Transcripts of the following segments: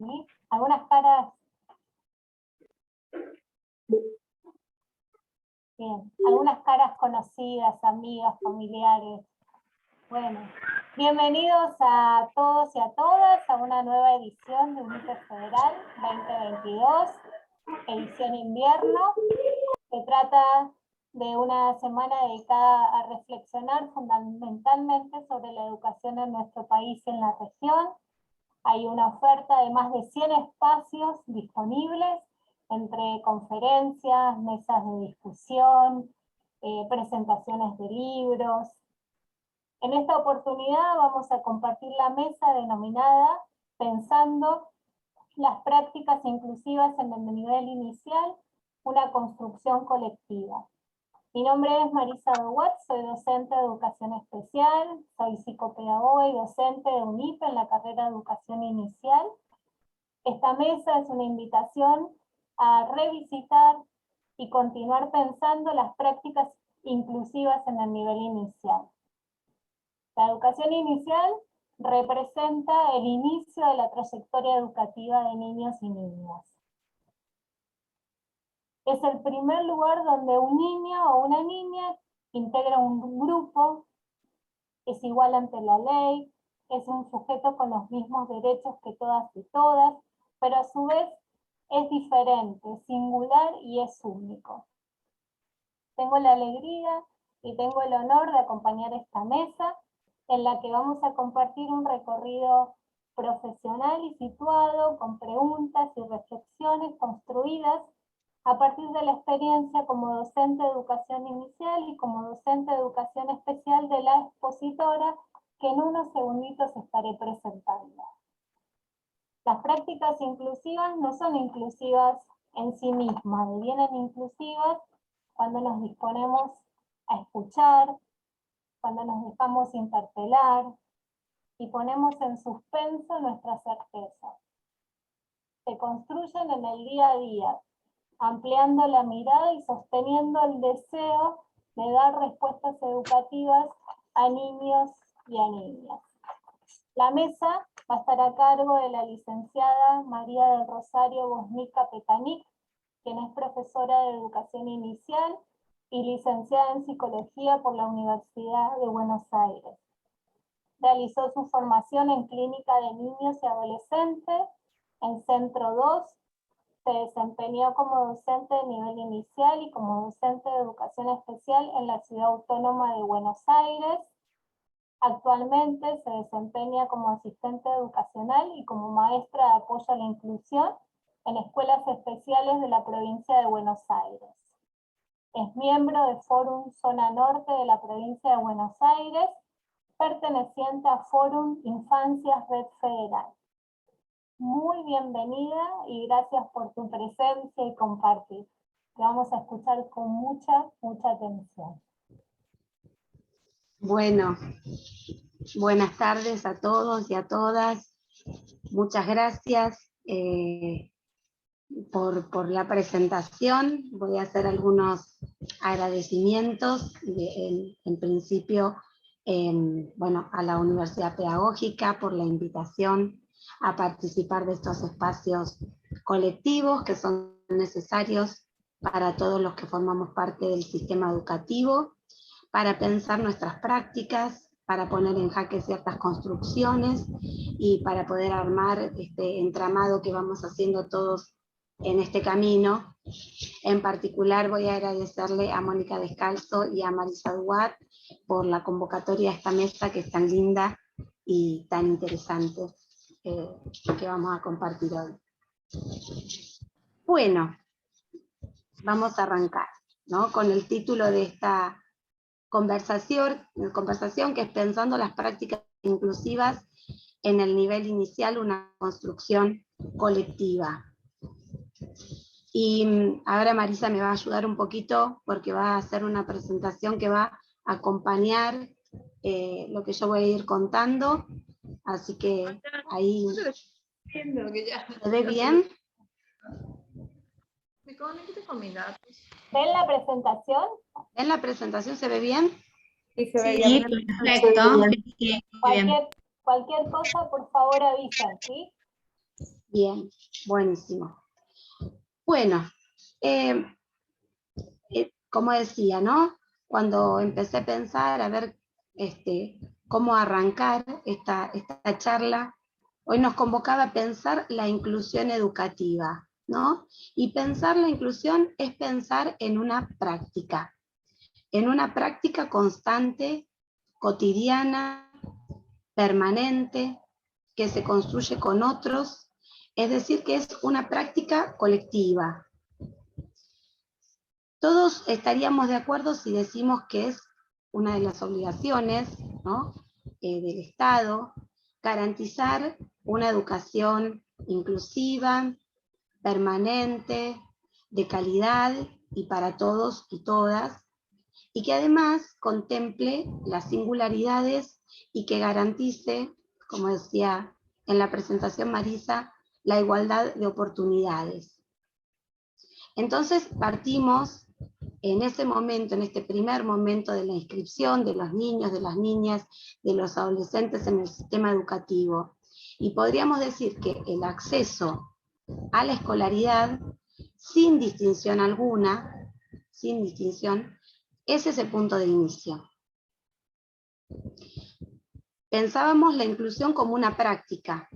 ¿sí? Algunas caras. Bien, algunas caras conocidas, amigas, familiares. Bueno, bienvenidos a todos y a todas a una nueva edición de UNIPE Federal 2022, edición invierno, que trata de una semana dedicada a reflexionar fundamentalmente sobre la educación en nuestro país y en la región. Hay una oferta de más de 100 espacios disponibles, entre conferencias, mesas de discusión, presentaciones de libros. En esta oportunidad vamos a compartir la mesa denominada Pensando las prácticas inclusivas en el nivel inicial, una construcción colectiva. Mi nombre es Marisa Dowat, soy docente de educación especial, soy psicopedagoga y docente de UNIPE en la carrera de educación inicial. Esta mesa es una invitación a revisitar y continuar pensando las prácticas inclusivas en el nivel inicial. La educación inicial representa el inicio de la trayectoria educativa de niños y niñas. Es el primer lugar donde un niño o una niña integra un grupo, es igual ante la ley, es un sujeto con los mismos derechos que todas y todas, pero a su vez es diferente, singular y es único. Tengo la alegría y tengo el honor de acompañar esta mesa, en la que vamos a compartir un recorrido profesional y situado, con preguntas y reflexiones construidas a partir de la experiencia como docente de educación inicial y como docente de educación especial de la expositora, que en unos segunditos estaré presentando. Las prácticas inclusivas no son inclusivas en sí mismas, devienen inclusivas cuando nos disponemos a escuchar, cuando nos dejamos interpelar y ponemos en suspenso nuestras certezas. Se construyen en el día a día, ampliando la mirada y sosteniendo el deseo de dar respuestas educativas a niños y a niñas. La mesa va a estar a cargo de la licenciada María del Rosario Bosnica Petanic, quien es profesora de educación inicial y licenciada en psicología por la Universidad de Buenos Aires. Realizó su formación en clínica de niños y adolescentes en Centro 2, se desempeñó como docente de nivel inicial y como docente de educación especial en la Ciudad Autónoma de Buenos Aires. Actualmente se desempeña como asistente educacional y como maestra de apoyo a la inclusión en escuelas especiales de la provincia de Buenos Aires. Es miembro de Fórum Zona Norte de la provincia de Buenos Aires, perteneciente a Fórum Infancias Red Federal. Muy bienvenida y gracias por tu presencia y compartir. Te vamos a escuchar con mucha atención. Bueno, buenas tardes a todos y a todas. Muchas gracias por la presentación. Voy a hacer algunos agradecimientos, en principio, bueno, a la Universidad Pedagógica por la invitación a participar de estos espacios colectivos que son necesarios para todos los que formamos parte del sistema educativo, para pensar nuestras prácticas, para poner en jaque ciertas construcciones y para poder armar este entramado que vamos haciendo todos en este camino. En particular voy a agradecerle a Mónica Descalzo y a Marisa Dowat por la convocatoria a esta mesa que es tan linda y tan interesante que vamos a compartir hoy. Bueno, vamos a arrancar, ¿no?, con el título de esta conversación que es Pensando las prácticas inclusivas en el nivel inicial, una construcción colectiva. Y ahora Marisa me va a ayudar un poquito porque va a hacer una presentación que va a acompañar lo que yo voy a ir contando, así que ahí... ¿Se ve bien? Me conecté con mis datos. ¿Ven la presentación? ¿En la presentación se ve bien? Sí, se ve Sí, bien. perfecto. Cualquier cosa, por favor, avisan, ¿sí? Bien, buenísimo. Bueno, como decía, ¿no? Cuando empecé a pensar, a ver cómo arrancar esta charla, hoy nos convocaba a pensar la inclusión educativa, ¿no? Y pensar la inclusión es pensar en una práctica constante, cotidiana, permanente, que se construye con otros, es decir, que es una práctica colectiva. Todos estaríamos de acuerdo si decimos que es una de las obligaciones, ¿no?, del Estado, garantizar una educación inclusiva, permanente, de calidad y para todos y todas, y que además contemple las singularidades y que garantice, como decía en la presentación Marisa, la igualdad de oportunidades. Entonces partimos en ese momento, en este primer momento de la inscripción de los niños, de las niñas, de los adolescentes en el sistema educativo. Y podríamos decir que el acceso a la escolaridad, sin distinción alguna, sin distinción, ese es el punto de inicio. Pensábamos la inclusión como una práctica,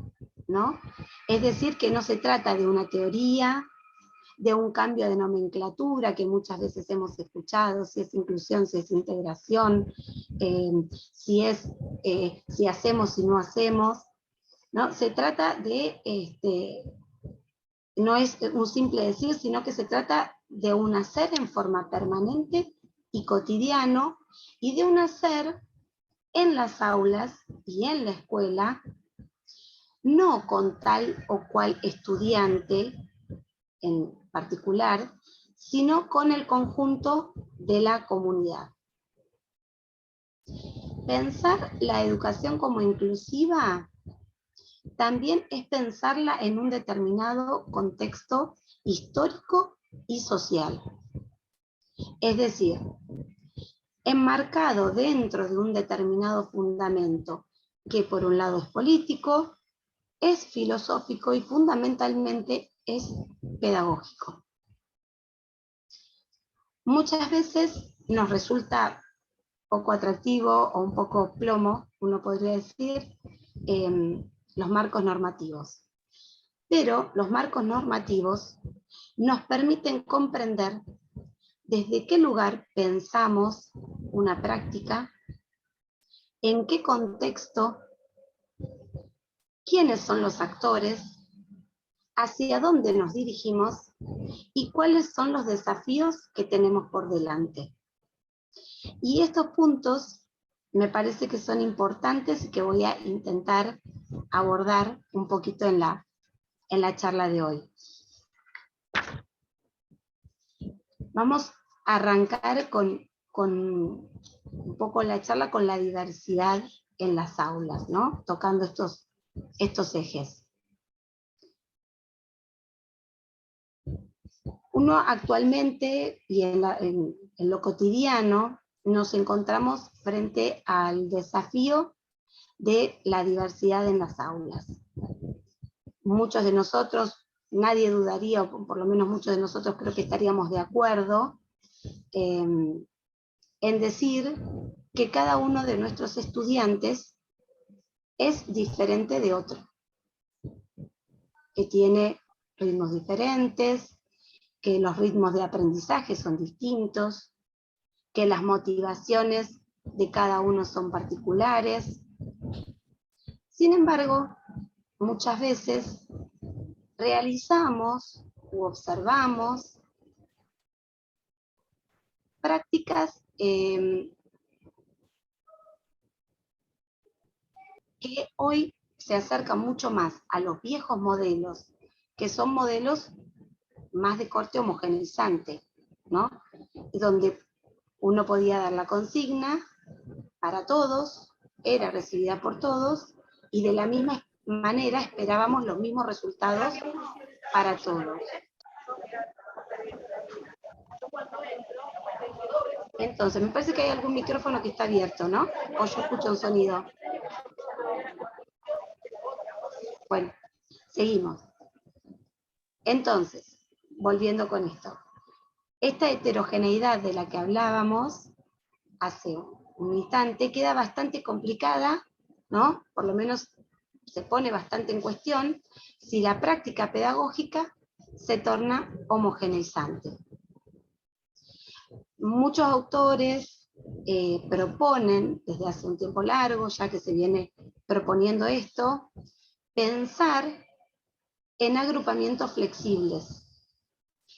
¿no? Es decir, que no se trata de una teoría, de un cambio de nomenclatura que muchas veces hemos escuchado, si es inclusión, si es integración, si hacemos, si no hacemos, ¿no? Se trata de, no es un simple decir, sino que se trata de un hacer en forma permanente y cotidiano, y de un hacer en las aulas y en la escuela, no con tal o cual estudiante en particular, sino con el conjunto de la comunidad. Pensar la educación como inclusiva también es pensarla en un determinado contexto histórico y social. Es decir, enmarcado dentro de un determinado fundamento que por un lado es político, es filosófico y fundamentalmente es pedagógico. Muchas veces nos resulta poco atractivo o un poco plomo, uno podría decir, los marcos normativos. Pero los marcos normativos nos permiten comprender desde qué lugar pensamos una práctica, en qué contexto, quiénes son los actores, hacia dónde nos dirigimos y cuáles son los desafíos que tenemos por delante. Y estos puntos me parece que son importantes y que voy a intentar abordar un poquito en la charla de hoy. Vamos a arrancar con un poco la charla con la diversidad en las aulas, ¿no? Tocando estos ejes. Uno actualmente, y en lo cotidiano, nos encontramos frente al desafío de la diversidad en las aulas. Muchos de nosotros, nadie dudaría, o por lo menos muchos de nosotros creo que estaríamos de acuerdo en decir que cada uno de nuestros estudiantes es diferente de otro, que tiene ritmos diferentes, que los ritmos de aprendizaje son distintos, que las motivaciones de cada uno son particulares. Sin embargo, muchas veces realizamos u observamos prácticas que hoy se acercan mucho más a los viejos modelos, que son modelos más de corte homogeneizante, ¿no? Donde uno podía dar la consigna para todos, era recibida por todos, y de la misma manera esperábamos los mismos resultados para todos. Entonces, me parece que hay algún micrófono que está abierto, ¿no? O yo escucho un sonido. Bueno, seguimos. Entonces, volviendo con esto, esta heterogeneidad de la que hablábamos hace un instante queda bastante complicada, ¿no? Por lo menos se pone bastante en cuestión si la práctica pedagógica se torna homogeneizante. Muchos autores proponen, desde hace un tiempo largo, ya que se viene proponiendo esto, pensar en agrupamientos flexibles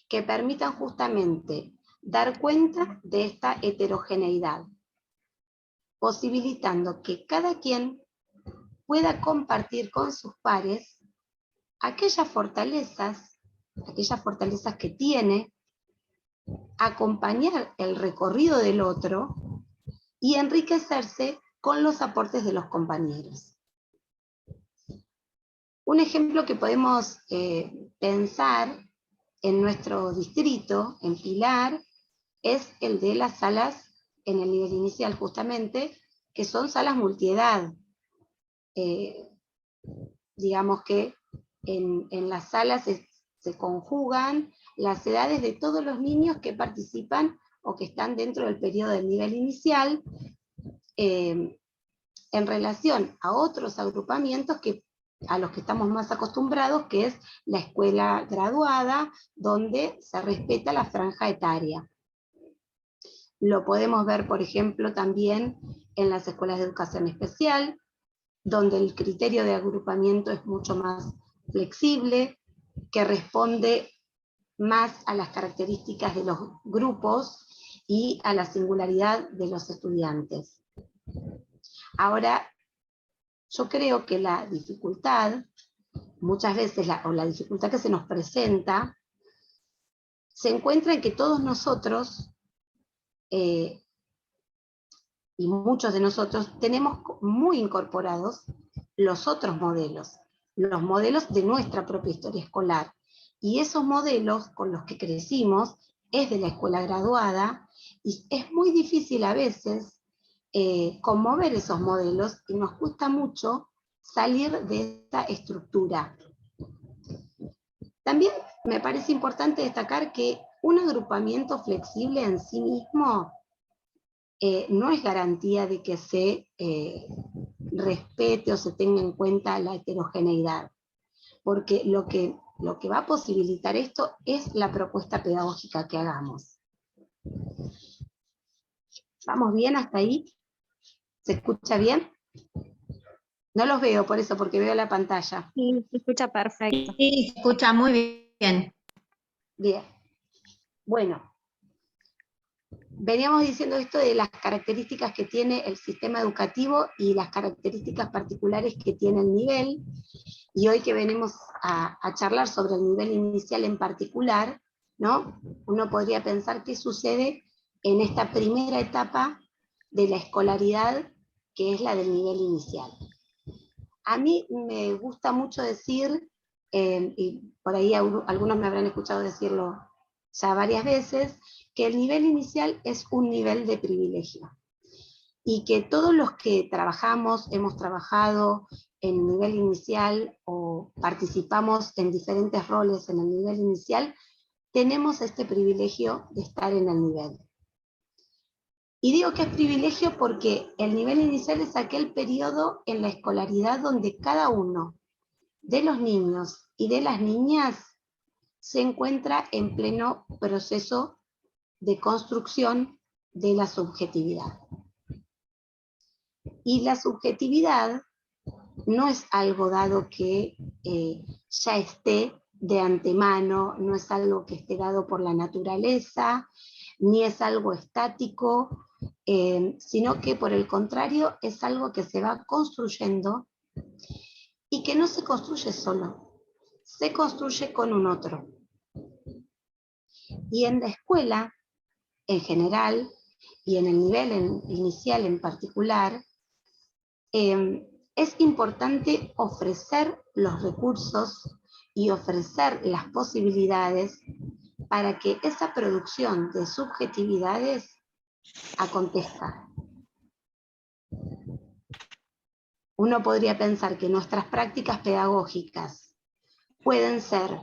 que permitan justamente dar cuenta de esta heterogeneidad, posibilitando que cada quien pueda compartir con sus pares aquellas fortalezas que tiene, acompañar el recorrido del otro y enriquecerse con los aportes de los compañeros. Un ejemplo que podemos pensar en nuestro distrito, en Pilar, es el de las salas en el nivel inicial, justamente, que son salas multiedad. Digamos que en las salas se conjugan las edades de todos los niños que participan o que están dentro del periodo del nivel inicial, en relación a otros agrupamientos a los que estamos más acostumbrados, que es la escuela graduada, donde se respeta la franja etaria. Lo podemos ver, por ejemplo, también en las escuelas de educación especial, donde el criterio de agrupamiento es mucho más flexible, que responde más a las características de los grupos y a la singularidad de los estudiantes. Ahora, yo creo que la dificultad, muchas veces, la dificultad que se nos presenta, se encuentra en que todos nosotros, y muchos de nosotros, tenemos muy incorporados los otros modelos, los modelos de nuestra propia historia escolar. Y esos modelos con los que crecimos es de la escuela graduada, y es muy difícil a veces conmover esos modelos, y nos cuesta mucho salir de esta estructura. También me parece importante destacar que un agrupamiento flexible en sí mismo no es garantía de que se respete o se tenga en cuenta la heterogeneidad, porque lo que va a posibilitar esto es la propuesta pedagógica que hagamos. ¿Vamos bien hasta ahí? ¿Se escucha bien? No los veo por eso, porque veo la pantalla. Sí, se escucha perfecto. Sí, se escucha muy bien. Bien. Bueno, veníamos diciendo esto de las características que tiene el sistema educativo y las características particulares que tiene el nivel, y hoy que venimos a charlar sobre el nivel inicial en particular, ¿no? Uno podría pensar qué sucede en esta primera etapa de la escolaridad, que es la del nivel inicial. A mí me gusta mucho decir, y por ahí algunos me habrán escuchado decirlo ya varias veces, que el nivel inicial es un nivel de privilegio, y que todos los que hemos trabajado en el nivel inicial o participamos en diferentes roles en el nivel inicial, tenemos este privilegio de estar en el nivel. Y digo que es privilegio porque el nivel inicial es aquel periodo en la escolaridad donde cada uno de los niños y de las niñas se encuentra en pleno proceso de construcción de la subjetividad. Y la subjetividad no es algo dado que ya esté de antemano, no es algo que esté dado por la naturaleza, ni es algo estático, sino que por el contrario es algo que se va construyendo y que no se construye solo, se construye con un otro. Y en la escuela, en general, y en el nivel inicial en particular, es importante ofrecer los recursos y ofrecer las posibilidades para que esa producción de subjetividades acontezca. Uno podría pensar que nuestras prácticas pedagógicas pueden ser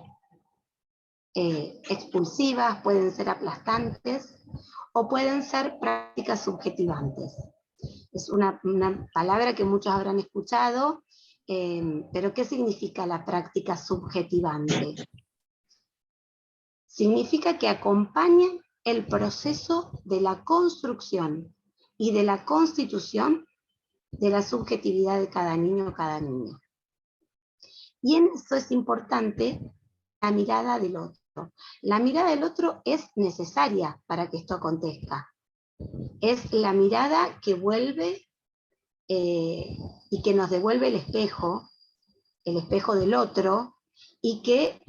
expulsivas, pueden ser aplastantes, o pueden ser prácticas subjetivantes. Es una palabra que muchos habrán escuchado, pero ¿qué significa la práctica subjetivante? Significa que acompaña el proceso de la construcción y de la constitución de la subjetividad de cada niño o cada niña. Y en eso es importante la mirada del otro. La mirada del otro es necesaria para que esto acontezca. Es la mirada que vuelve y que nos devuelve el espejo del otro, y que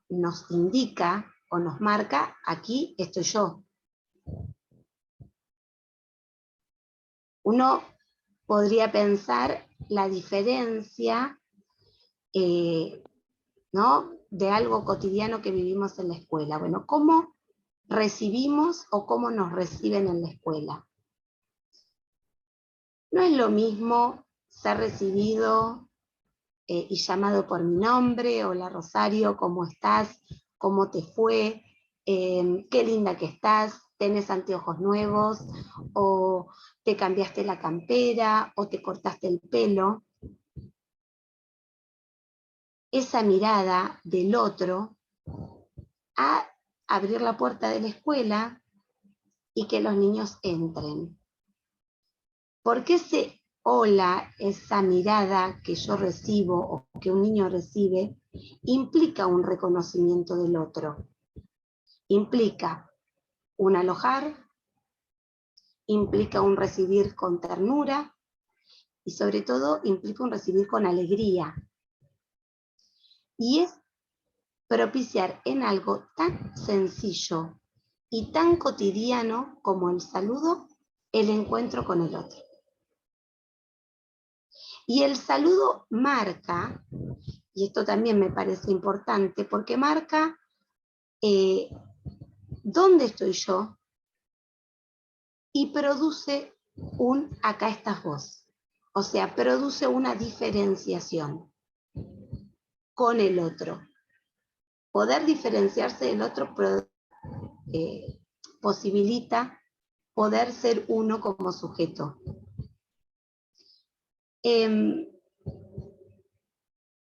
nos indica o nos marca, aquí estoy yo. Uno podría pensar la diferencia, ¿no?, de algo cotidiano que vivimos en la escuela. Bueno, ¿cómo recibimos o cómo nos reciben en la escuela? No es lo mismo ser recibido y llamado por mi nombre: hola Rosario, ¿cómo estás? ¿Cómo te fue? Qué linda que estás, tenés anteojos nuevos, o te cambiaste la campera, o te cortaste el pelo. Esa mirada del otro a abrir la puerta de la escuela y que los niños entren. Porque ese hola, esa mirada que yo recibo o que un niño recibe, implica un reconocimiento del otro. Implica un alojar, implica un recibir con ternura y sobre todo implica un recibir con alegría. Y es propiciar en algo tan sencillo y tan cotidiano como el saludo, el encuentro con el otro. Y el saludo marca, y esto también me parece importante, porque marca dónde estoy yo y produce un acá estás vos. O sea, produce una diferenciación con el otro. Poder diferenciarse del otro posibilita poder ser uno como sujeto.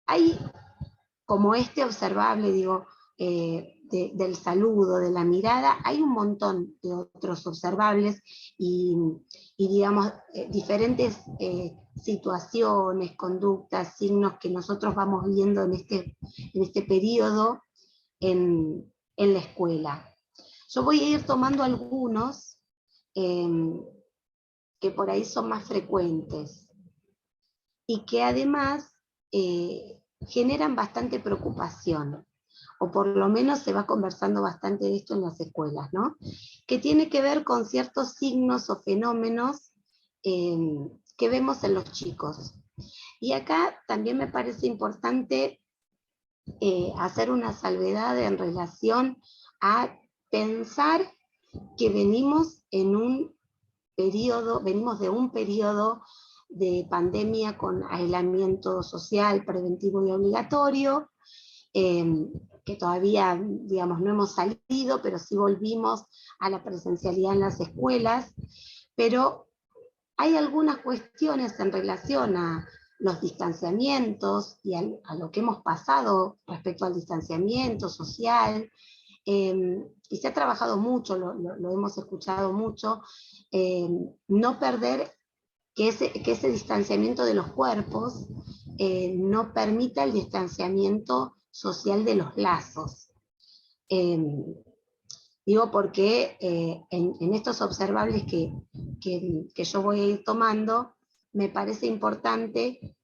Hay como este observable, digo, del saludo, de la mirada, hay un montón de otros observables y digamos, diferentes situaciones, conductas, signos que nosotros vamos viendo en este periodo en la escuela. Yo voy a ir tomando algunos que por ahí son más frecuentes y que además generan bastante preocupación, o por lo menos se va conversando bastante de esto en las escuelas, ¿no? Que tiene que ver con ciertos signos o fenómenos que vemos en los chicos. Y acá también me parece importante hacer una salvedad en relación a pensar que venimos de un periodo de pandemia con aislamiento social, preventivo y obligatorio, que todavía, digamos, no hemos salido, pero sí volvimos a la presencialidad en las escuelas, pero hay algunas cuestiones en relación a los distanciamientos y a lo que hemos pasado respecto al distanciamiento social, y se ha trabajado mucho, lo hemos escuchado mucho, no perder que ese distanciamiento de los cuerpos no permita el distanciamiento social de los lazos. Digo porque en estos observables que yo voy a ir tomando, me parece importante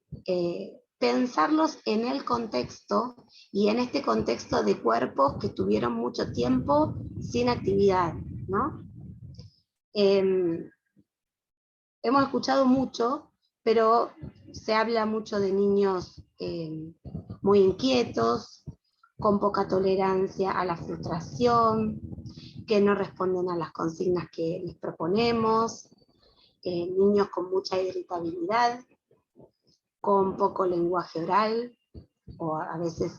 pensarlos en el contexto, y en este contexto de cuerpos que tuvieron mucho tiempo sin actividad, ¿no? Hemos escuchado mucho, pero se habla mucho de niños muy inquietos, con poca tolerancia a la frustración, que no responden a las consignas que les proponemos, niños con mucha irritabilidad, con poco lenguaje oral, o a veces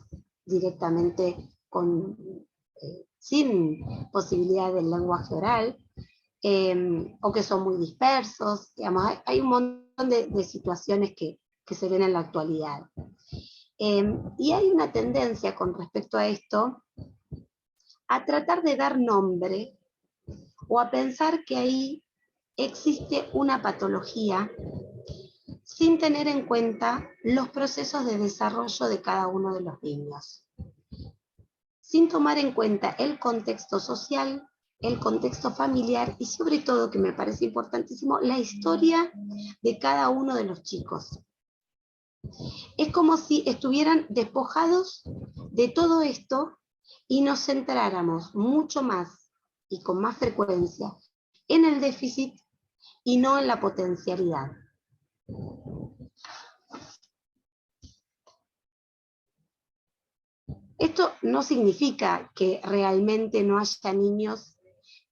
directamente con sin posibilidad del lenguaje oral, o que son muy dispersos, digamos, hay un montón de situaciones que se ven en la actualidad. Y hay una tendencia con respecto a esto a tratar de dar nombre o a pensar que ahí existe una patología sin tener en cuenta los procesos de desarrollo de cada uno de los niños, sin tomar en cuenta el contexto social, el contexto familiar y sobre todo, que me parece importantísimo, la historia de cada uno de los chicos. Es como si estuvieran despojados de todo esto y nos centráramos mucho más y con más frecuencia en el déficit y no en la potencialidad. Esto no significa que realmente no haya niños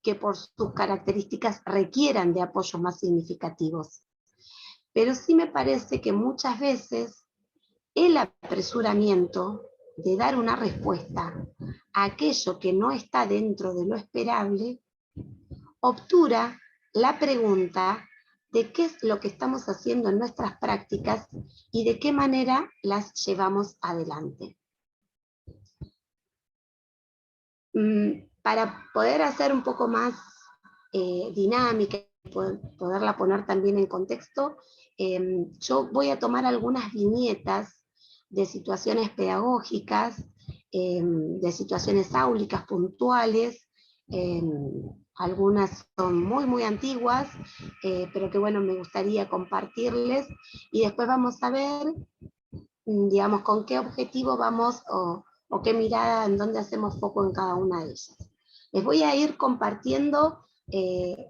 que por sus características requieran de apoyos más significativos, pero sí me parece que muchas veces el apresuramiento de dar una respuesta a aquello que no está dentro de lo esperable obtura la pregunta de qué es lo que estamos haciendo en nuestras prácticas y de qué manera las llevamos adelante. Para poder hacer un poco más dinámica y poderla poner también en contexto, yo voy a tomar algunas viñetas de situaciones pedagógicas, de situaciones áulicas puntuales, algunas son muy, muy antiguas, pero que bueno, me gustaría compartirles, y después vamos a ver, digamos, con qué objetivo vamos o qué mirada, en dónde hacemos foco en cada una de ellas. Les voy a ir compartiendo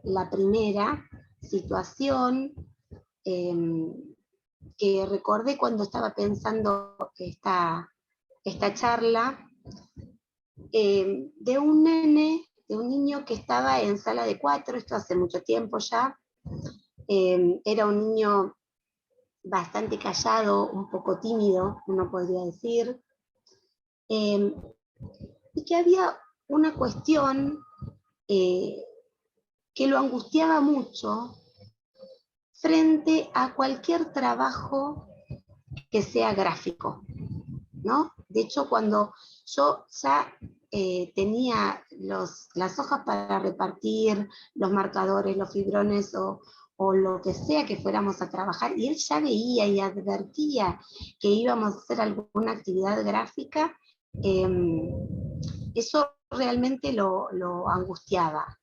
la primera situación que recordé cuando estaba pensando esta charla, de un nene, de un niño que estaba en sala de 4, esto hace mucho tiempo ya. Era un niño bastante callado, un poco tímido, uno podría decir, y que había una cuestión que lo angustiaba mucho frente a cualquier trabajo que sea gráfico, ¿no? De hecho, cuando yo ya tenía las hojas para repartir, los marcadores, los fibrones o lo que sea que fuéramos a trabajar, y él ya veía y advertía que íbamos a hacer alguna actividad gráfica, eso realmente lo angustiaba.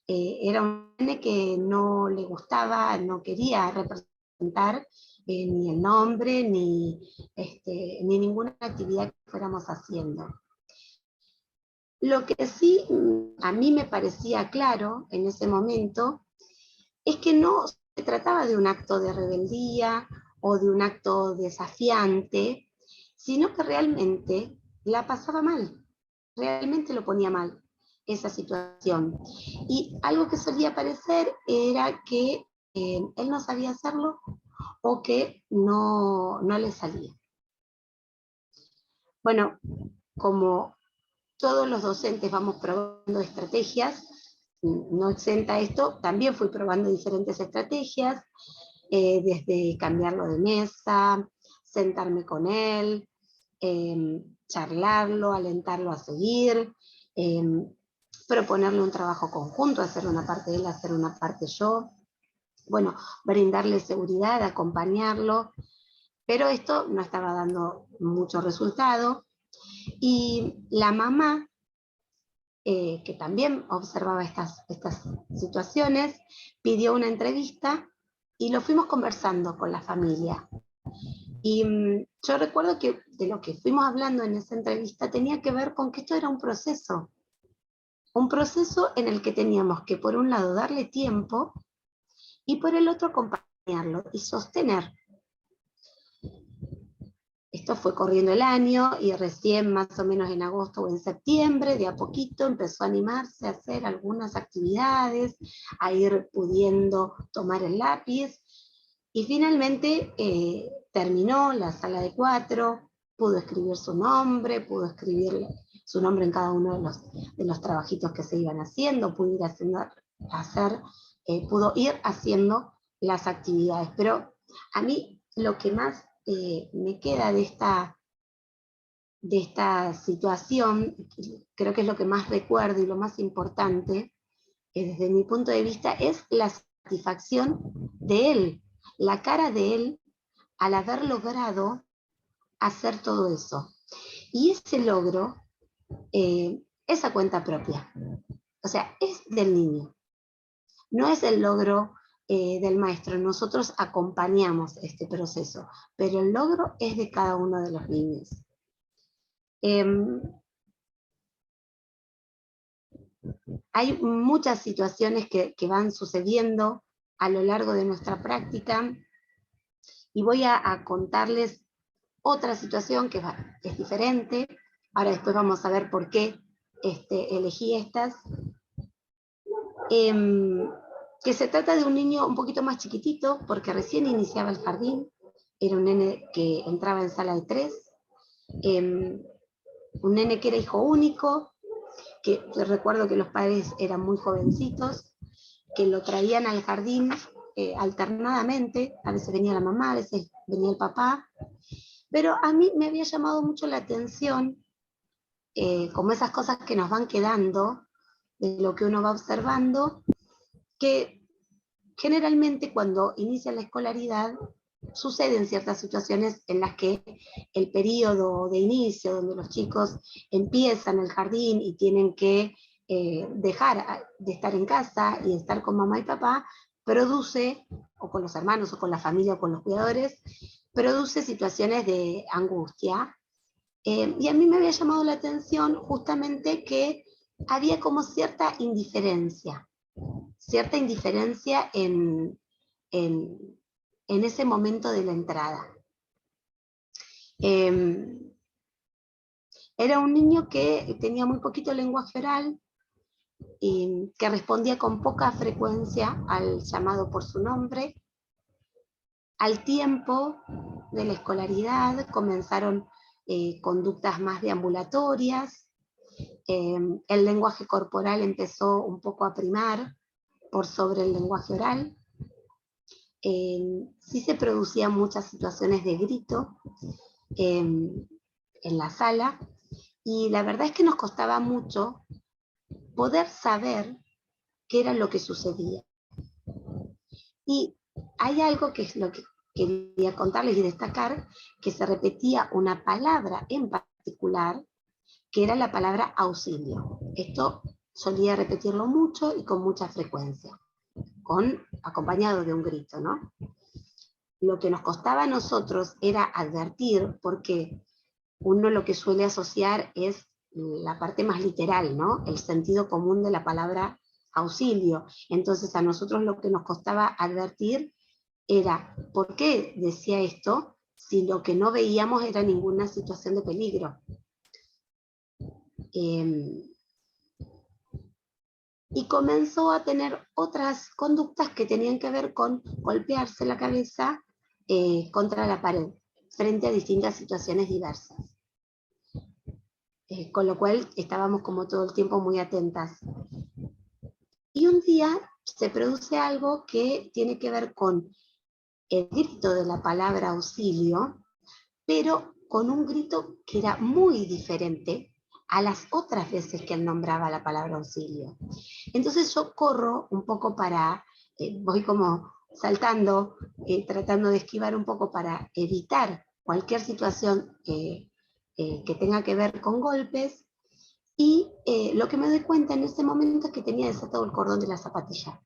Era un nene que no le gustaba, no quería representar ni el nombre, ni ninguna actividad que fuéramos haciendo. Lo que sí a mí me parecía claro en ese momento es que no se trataba de un acto de rebeldía o de un acto desafiante, sino que realmente la pasaba mal, realmente lo ponía mal esa situación. Y algo que solía parecer era que él no sabía hacerlo o que no le salía. Bueno, como todos los docentes vamos probando estrategias, no exenta esto, también fui probando diferentes estrategias, desde cambiarlo de mesa, sentarme con él, charlarlo, alentarlo a seguir, proponerle un trabajo conjunto, hacer una parte él, hacer una parte yo, bueno, brindarle seguridad, acompañarlo, pero esto no estaba dando mucho resultado, y la mamá, que también observaba estas situaciones, pidió una entrevista y lo fuimos conversando con la familia. Y yo recuerdo que de lo que fuimos hablando en esa entrevista tenía que ver con que esto era un proceso en el que teníamos que, por un lado, darle tiempo y por el otro, acompañarlo y sostener. Esto fue corriendo el año y recién más o menos en agosto o en septiembre, de a poquito empezó a animarse a hacer algunas actividades, a ir pudiendo tomar el lápiz, y finalmente terminó la sala de 4, pudo escribir su nombre, pudo escribir su nombre en cada uno de los trabajitos que se iban haciendo, pudo ir haciendo las actividades. Pero a mí lo que más me queda de esta situación, creo que es lo que más recuerdo y lo más importante, desde mi punto de vista, es la satisfacción de él, la cara de él al haber logrado hacer todo eso. Y ese logro es a cuenta propia. O sea, es del niño. No es el logro del maestro. Nosotros acompañamos este proceso, pero el logro es de cada uno de los niños. Hay muchas situaciones que van sucediendo a lo largo de nuestra práctica y voy a contarles otra situación que es diferente. Ahora después vamos a ver por qué elegí estas. Que se trata de un niño un poquito más chiquitito, porque recién iniciaba el jardín. Era un nene que entraba en sala de 3. Un nene que era hijo único, que recuerdo que los padres eran muy jovencitos, que lo traían al jardín alternadamente. A veces venía la mamá, a veces venía el papá. Pero a mí me había llamado mucho la atención, como esas cosas que nos van quedando, de lo que uno va observando, que generalmente cuando inicia la escolaridad suceden ciertas situaciones en las que el periodo de inicio, donde los chicos empiezan el jardín y tienen que dejar de estar en casa y estar con mamá y papá, produce, o con los hermanos, o con la familia, o con los cuidadores, produce situaciones de angustia. Y a mí me había llamado la atención justamente que había como cierta indiferencia en ese momento de la entrada. Era un niño que tenía muy poquito lenguaje oral y que respondía con poca frecuencia al llamado por su nombre. Al tiempo de la escolaridad comenzaron conductas más deambulatorias, el lenguaje corporal empezó un poco a primar por sobre el lenguaje oral. Sí se producían muchas situaciones de grito en la sala, y la verdad es que nos costaba mucho poder saber qué era lo que sucedía. Y hay algo que es lo que quería contarles y destacar, que se repetía una palabra en particular, que era la palabra auxilio. Esto solía repetirlo mucho y con mucha frecuencia, acompañado de un grito, ¿no? Lo que nos costaba a nosotros era advertir, porque uno lo que suele asociar es la parte más literal, ¿no? El sentido común de la palabra auxilio. Entonces a nosotros lo que nos costaba advertir era por qué decía esto si lo que no veíamos era ninguna situación de peligro. Y comenzó a tener otras conductas que tenían que ver con golpearse la cabeza contra la pared, frente a distintas situaciones diversas. Con lo cual estábamos como todo el tiempo muy atentas. Y un día se produce algo que tiene que ver con el grito de la palabra auxilio, pero con un grito que era muy diferente a las otras veces que él nombraba la palabra auxilio. Entonces yo corro un poco voy como saltando, tratando de esquivar un poco para evitar cualquier situación que tenga que ver con golpes, y lo que me doy cuenta en ese momento es que tenía desatado el cordón de la zapatilla.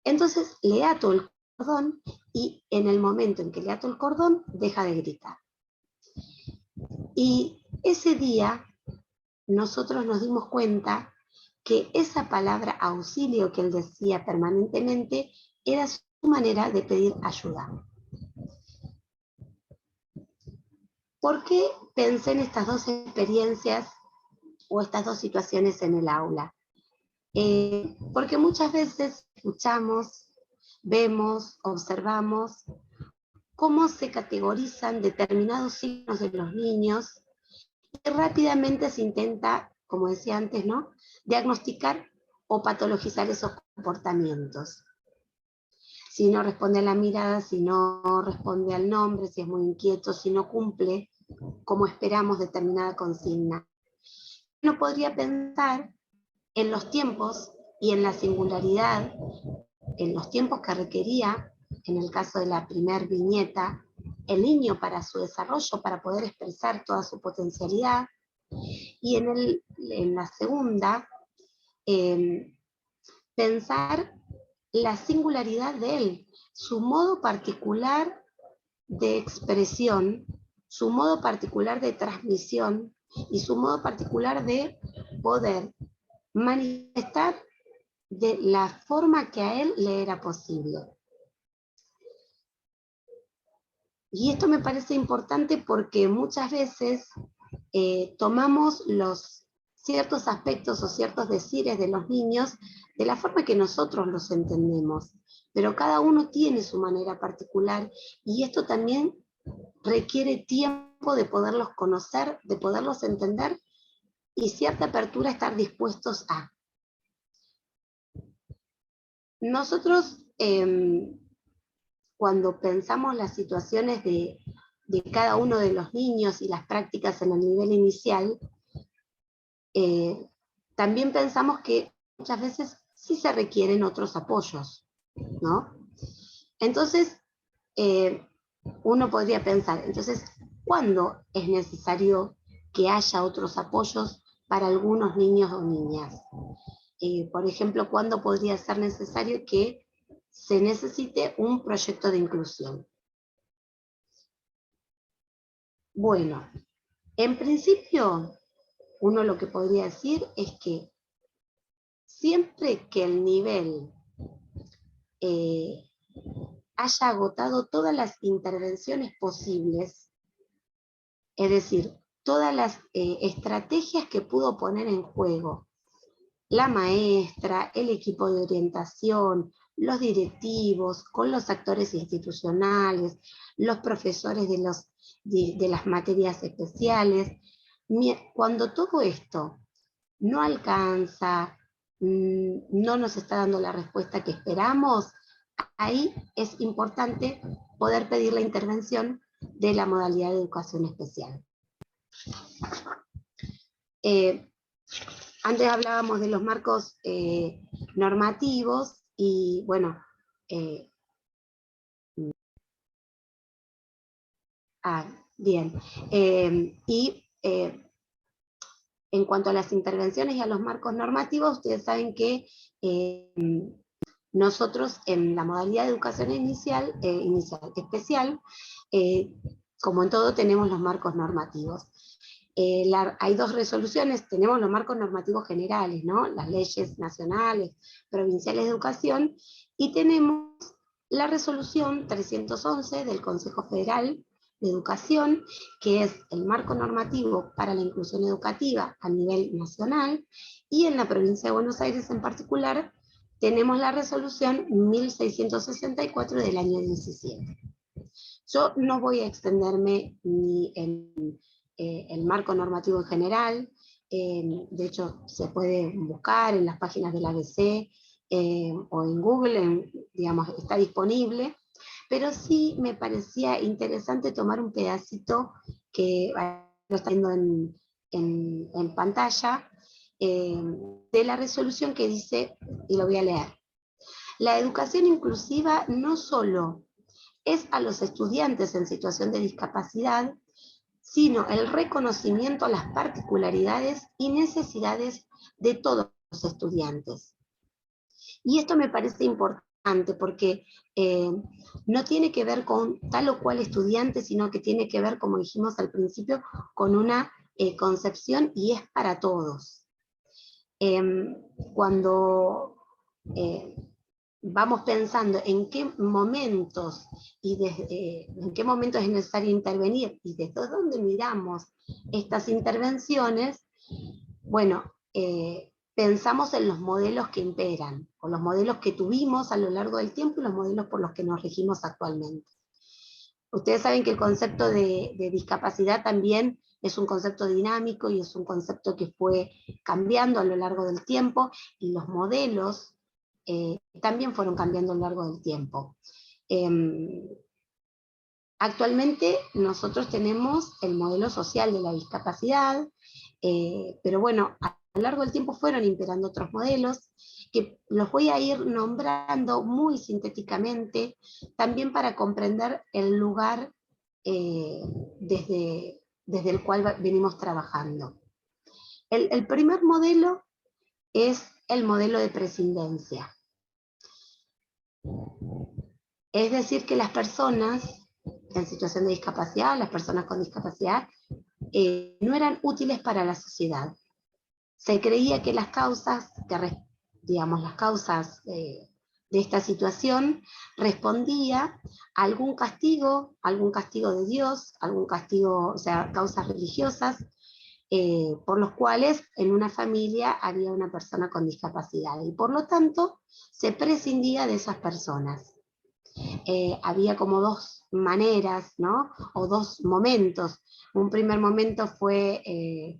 Entonces le ato el cordón, y en el momento en que le ato el cordón deja de gritar. Y ese día nosotros nos dimos cuenta que esa palabra auxilio que él decía permanentemente era su manera de pedir ayuda. ¿Por qué pensé en estas dos experiencias o estas dos situaciones en el aula? Porque muchas veces escuchamos, vemos, observamos cómo se categorizan determinados signos de los niños y rápidamente se intenta, como decía antes, ¿no?, diagnosticar o patologizar esos comportamientos. Si no responde a la mirada, si no responde al nombre, si es muy inquieto, si no cumple como esperamos determinada consigna. Uno podría pensar en los tiempos y en la singularidad, en los tiempos que requería, en el caso de la primer viñeta, el niño para su desarrollo, para poder expresar toda su potencialidad, y en la segunda, pensar la singularidad de él, su modo particular de expresión, su modo particular de transmisión y su modo particular de poder manifestar de la forma que a él le era posible. Y esto me parece importante porque muchas veces tomamos los ciertos aspectos o ciertos decires de los niños de la forma que nosotros los entendemos, pero cada uno tiene su manera particular y esto también requiere tiempo de poderlos conocer, de poderlos entender y cierta apertura a estar dispuestos a. Nosotros, cuando pensamos las situaciones de cada uno de los niños y las prácticas en el nivel inicial, también pensamos que muchas veces sí se requieren otros apoyos, ¿no? Entonces, uno podría pensar, entonces, ¿cuándo es necesario que haya otros apoyos para algunos niños o niñas? Por ejemplo, ¿cuándo podría ser necesario que se necesite un proyecto de inclusión? Bueno, en principio, uno lo que podría decir es que siempre que el nivel haya agotado todas las intervenciones posibles, es decir, todas las estrategias que pudo poner en juego la maestra, el equipo de orientación, los directivos, con los actores institucionales, los profesores de las materias especiales. Cuando todo esto no alcanza, no nos está dando la respuesta que esperamos, ahí es importante poder pedir la intervención de la modalidad de educación especial. Antes hablábamos de los marcos normativos y bueno, bien. En cuanto a las intervenciones y a los marcos normativos, ustedes saben que nosotros en la modalidad de educación especial, como en todo, tenemos los marcos normativos. Hay dos resoluciones, tenemos los marcos normativos generales, ¿no?, las leyes nacionales, provinciales de educación, y tenemos la resolución 311 del Consejo Federal de Educación, que es el marco normativo para la inclusión educativa a nivel nacional, y en la provincia de Buenos Aires en particular tenemos la resolución 1664 del año 17. Yo no voy a extenderme ni en el marco normativo en general, de hecho se puede buscar en las páginas del ABC o en Google, digamos, está disponible, pero sí me parecía interesante tomar un pedacito que lo está viendo en pantalla, de la resolución que dice, y lo voy a leer: la educación inclusiva no solo es a los estudiantes en situación de discapacidad, sino el reconocimiento a las particularidades y necesidades de todos los estudiantes. Y esto me parece importante porque no tiene que ver con tal o cual estudiante, sino que tiene que ver, como dijimos al principio, con una concepción y es para todos. Cuando vamos pensando en qué momentos en qué momentos es necesario intervenir y desde dónde miramos estas intervenciones, bueno, pensamos en los modelos que imperan, o los modelos que tuvimos a lo largo del tiempo y los modelos por los que nos regimos actualmente. Ustedes saben que el concepto de discapacidad también es un concepto dinámico y es un concepto que fue cambiando a lo largo del tiempo, y los modelos también fueron cambiando a lo largo del tiempo. Actualmente nosotros tenemos el modelo social de la discapacidad, pero bueno, a lo largo del tiempo fueron imperando otros modelos, que los voy a ir nombrando muy sintéticamente, también para comprender el lugar desde el cual venimos trabajando. El primer modelo es el modelo de prescindencia. Es decir, que las personas en situación de discapacidad, las personas con discapacidad, no eran útiles para la sociedad. Se creía que las causas, las causas de esta situación respondía a algún castigo de Dios, algún castigo, o sea, causas religiosas, por los cuales en una familia había una persona con discapacidad, y por lo tanto se prescindía de esas personas. Había como dos maneras, ¿no? O dos momentos. Un primer momento fue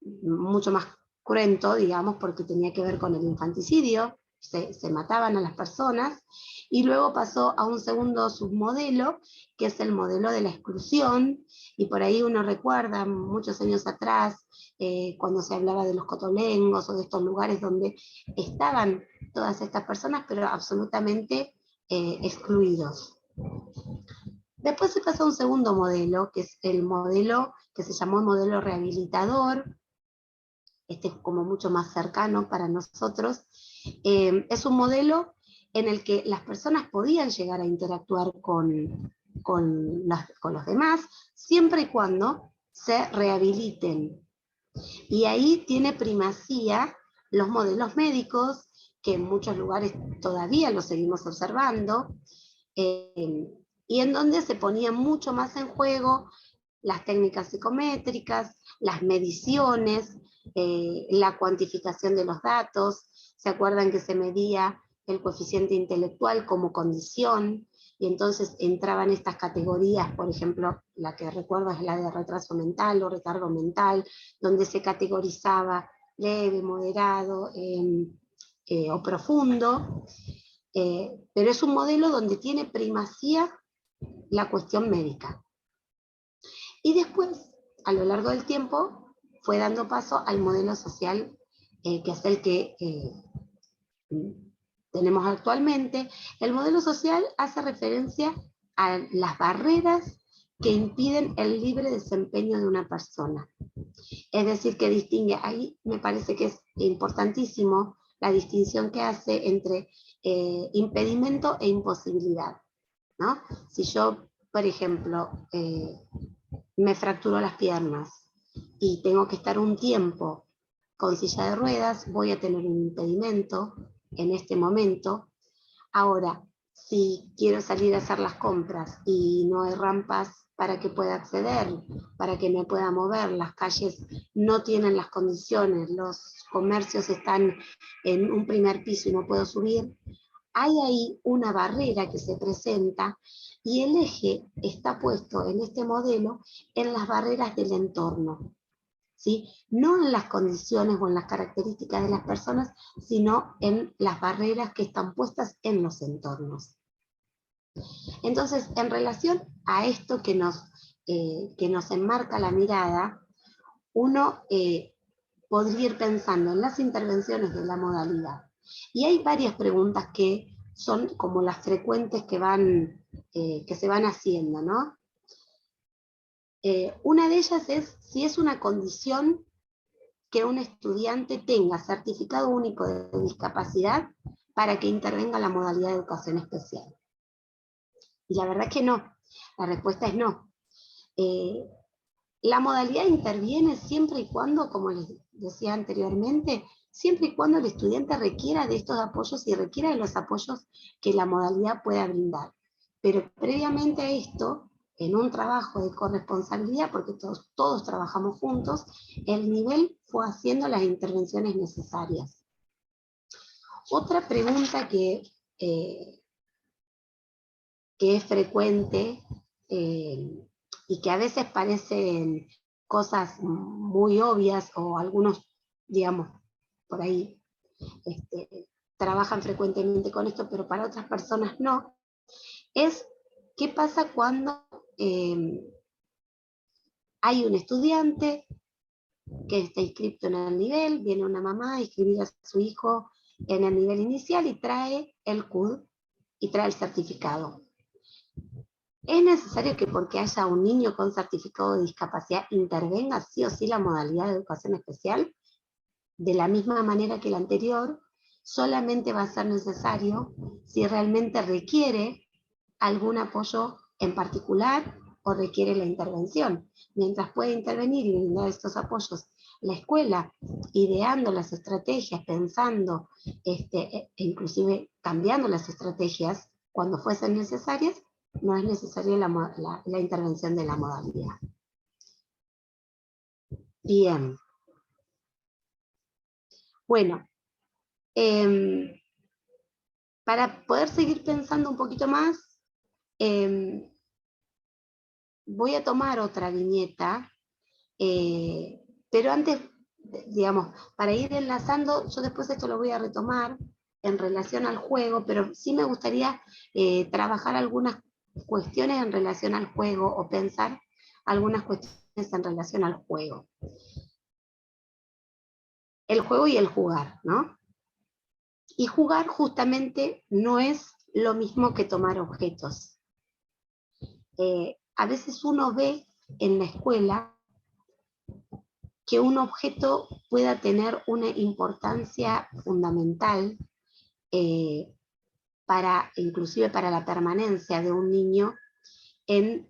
mucho más cruento, digamos, porque tenía que ver con el infanticidio, se mataban a las personas, y luego pasó a un segundo submodelo, que es el modelo de la exclusión, y por ahí uno recuerda muchos años atrás, cuando se hablaba de los cotolengos o de estos lugares donde estaban todas estas personas, pero absolutamente excluidos. Después se pasó a un segundo modelo, que es el modelo que se llamó modelo rehabilitador. Este es como mucho más cercano para nosotros. Es un modelo en el que las personas podían llegar a interactuar con los demás, siempre y cuando se rehabiliten. Y ahí tiene primacía los modelos médicos, que en muchos lugares todavía los seguimos observando, y en donde se ponía mucho más en juego las técnicas psicométricas, las mediciones, la cuantificación de los datos. ¿Se acuerdan que se medía el coeficiente intelectual como condición? Y entonces entraban estas categorías, por ejemplo, la que recuerdo es la de retraso mental o retardo mental, donde se categorizaba leve, moderado o profundo, pero es un modelo donde tiene primacía la cuestión médica. Y después, a lo largo del tiempo, fue dando paso al modelo social, que es el que tenemos actualmente. El modelo social hace referencia a las barreras que impiden el libre desempeño de una persona. Es decir, que distingue, ahí me parece que es importantísimo la distinción que hace entre impedimento e imposibilidad, ¿no? Si yo, por ejemplo, me fracturo las piernas y tengo que estar un tiempo con silla de ruedas, voy a tener un impedimento en este momento. Ahora, si quiero salir a hacer las compras y no hay rampas para que pueda acceder, para que me pueda mover, las calles no tienen las condiciones, los comercios están en un primer piso y no puedo subir, hay ahí una barrera que se presenta, y el eje está puesto en este modelo en las barreras del entorno, ¿sí? No en las condiciones o en las características de las personas, sino en las barreras que están puestas en los entornos. Entonces, en relación a esto que nos enmarca la mirada, uno podría ir pensando en las intervenciones de la modalidad. Y hay varias preguntas que son como las frecuentes que se van haciendo, ¿no? Una de ellas es si es una condición que un estudiante tenga certificado único de discapacidad para que intervenga la modalidad de educación especial. Y la verdad es que no, la respuesta es no. La modalidad interviene siempre y cuando, como les decía anteriormente, siempre y cuando el estudiante requiera de estos apoyos y requiera de los apoyos que la modalidad pueda brindar. Pero previamente a esto, en un trabajo de corresponsabilidad, porque todos trabajamos juntos, el nivel fue haciendo las intervenciones necesarias. Otra pregunta que es frecuente y que a veces parecen cosas muy obvias, o algunos, digamos, por ahí trabajan frecuentemente con esto, pero para otras personas no, es qué pasa cuando hay un estudiante que está inscrito en el nivel, viene una mamá a inscribir a su hijo en el nivel inicial y trae el CUD y trae el certificado. ¿Es necesario que porque haya un niño con certificado de discapacidad intervenga sí o sí la modalidad de educación especial? De la misma manera que la anterior, solamente va a ser necesario si realmente requiere algún apoyo en particular o requiere la intervención. Mientras puede intervenir y brindar estos apoyos la escuela, ideando las estrategias, pensando, inclusive cambiando las estrategias cuando fuesen necesarias, no es necesaria la intervención de la modalidad. Bien. Bueno, para poder seguir pensando un poquito más, voy a tomar otra viñeta, pero antes, digamos, para ir enlazando, yo después esto lo voy a retomar en relación al juego, pero sí me gustaría trabajar algunas cuestiones en relación al juego, o pensar algunas cuestiones en relación al juego. El juego y el jugar, ¿no? Y jugar justamente no es lo mismo que tomar objetos. A veces uno ve en la escuela que un objeto pueda tener una importancia fundamental inclusive para la permanencia de un niño en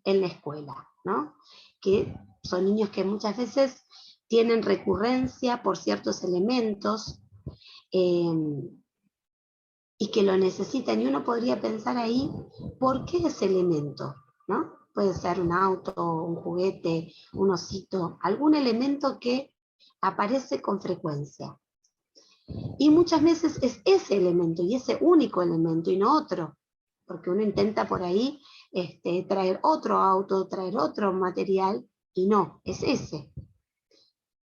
la escuela, ¿no? Que son niños que muchas veces tienen recurrencia por ciertos elementos, y que lo necesitan, y uno podría pensar ahí, ¿por qué ese elemento? ¿No? Puede ser un auto, un juguete, un osito, algún elemento que aparece con frecuencia. Y muchas veces es ese elemento, y ese único elemento, y no otro, porque uno intenta por ahí traer otro auto, traer otro material, y no, es ese.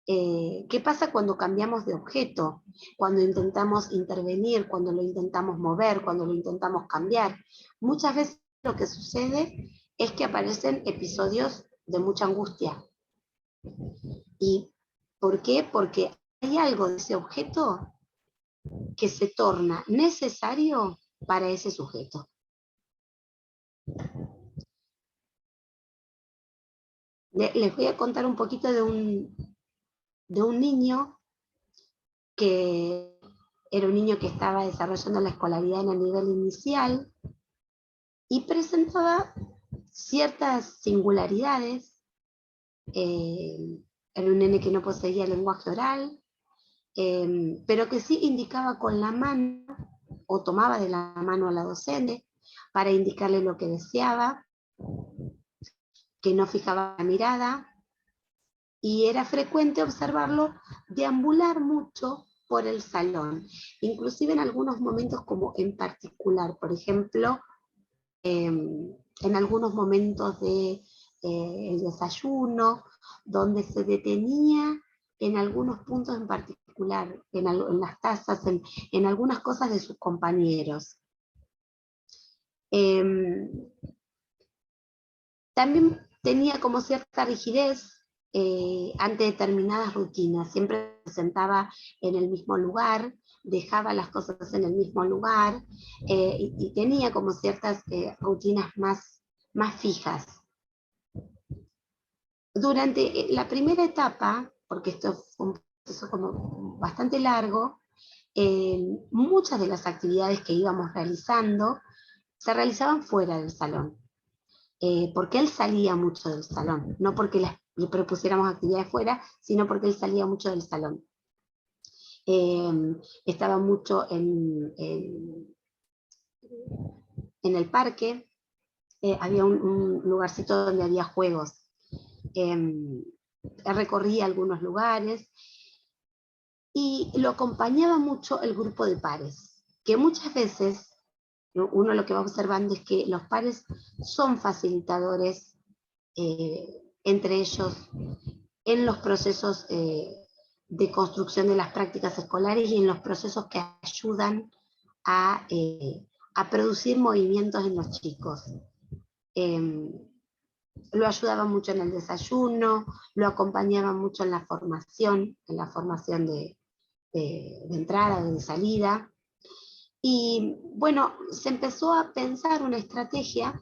¿Qué pasa cuando cambiamos de objeto? Cuando intentamos intervenir, cuando lo intentamos mover, cuando lo intentamos cambiar. Muchas veces lo que sucede es que aparecen episodios de mucha angustia. ¿Y por qué? Porque hay algo de ese objeto que se torna necesario para ese sujeto. Les voy a contar un poquito de un niño que era un niño que estaba desarrollando la escolaridad en el nivel inicial y presentaba ciertas singularidades. Era un nene que no poseía lenguaje oral, pero que sí indicaba con la mano, o tomaba de la mano a la docente para indicarle lo que deseaba, que no fijaba la mirada, y era frecuente observarlo deambular mucho por el salón, inclusive en algunos momentos como en particular, por ejemplo, en algunos momentos de el desayuno, donde se detenía en algunos puntos en particular, en las tazas, en algunas cosas de sus compañeros. También tenía como cierta rigidez ante determinadas rutinas, siempre se sentaba en el mismo lugar, dejaba las cosas en el mismo lugar, y tenía como ciertas rutinas más fijas. Durante la primera etapa, porque esto fue un proceso como bastante largo, muchas de las actividades que íbamos realizando se realizaban fuera del salón. Porque él salía mucho del salón, no porque le propusiéramos actividades fuera, sino porque él salía mucho del salón. Estaba mucho en el parque, había un lugarcito donde había juegos. Recorría algunos lugares y lo acompañaba mucho el grupo de pares, que muchas veces uno lo que va observando es que los pares son facilitadores entre ellos en los procesos de construcción de las prácticas escolares y en los procesos que ayudan a producir movimientos en los chicos. Lo ayudaba mucho en el desayuno, lo acompañaba mucho en la formación de entrada, de salida. Y bueno, se empezó a pensar una estrategia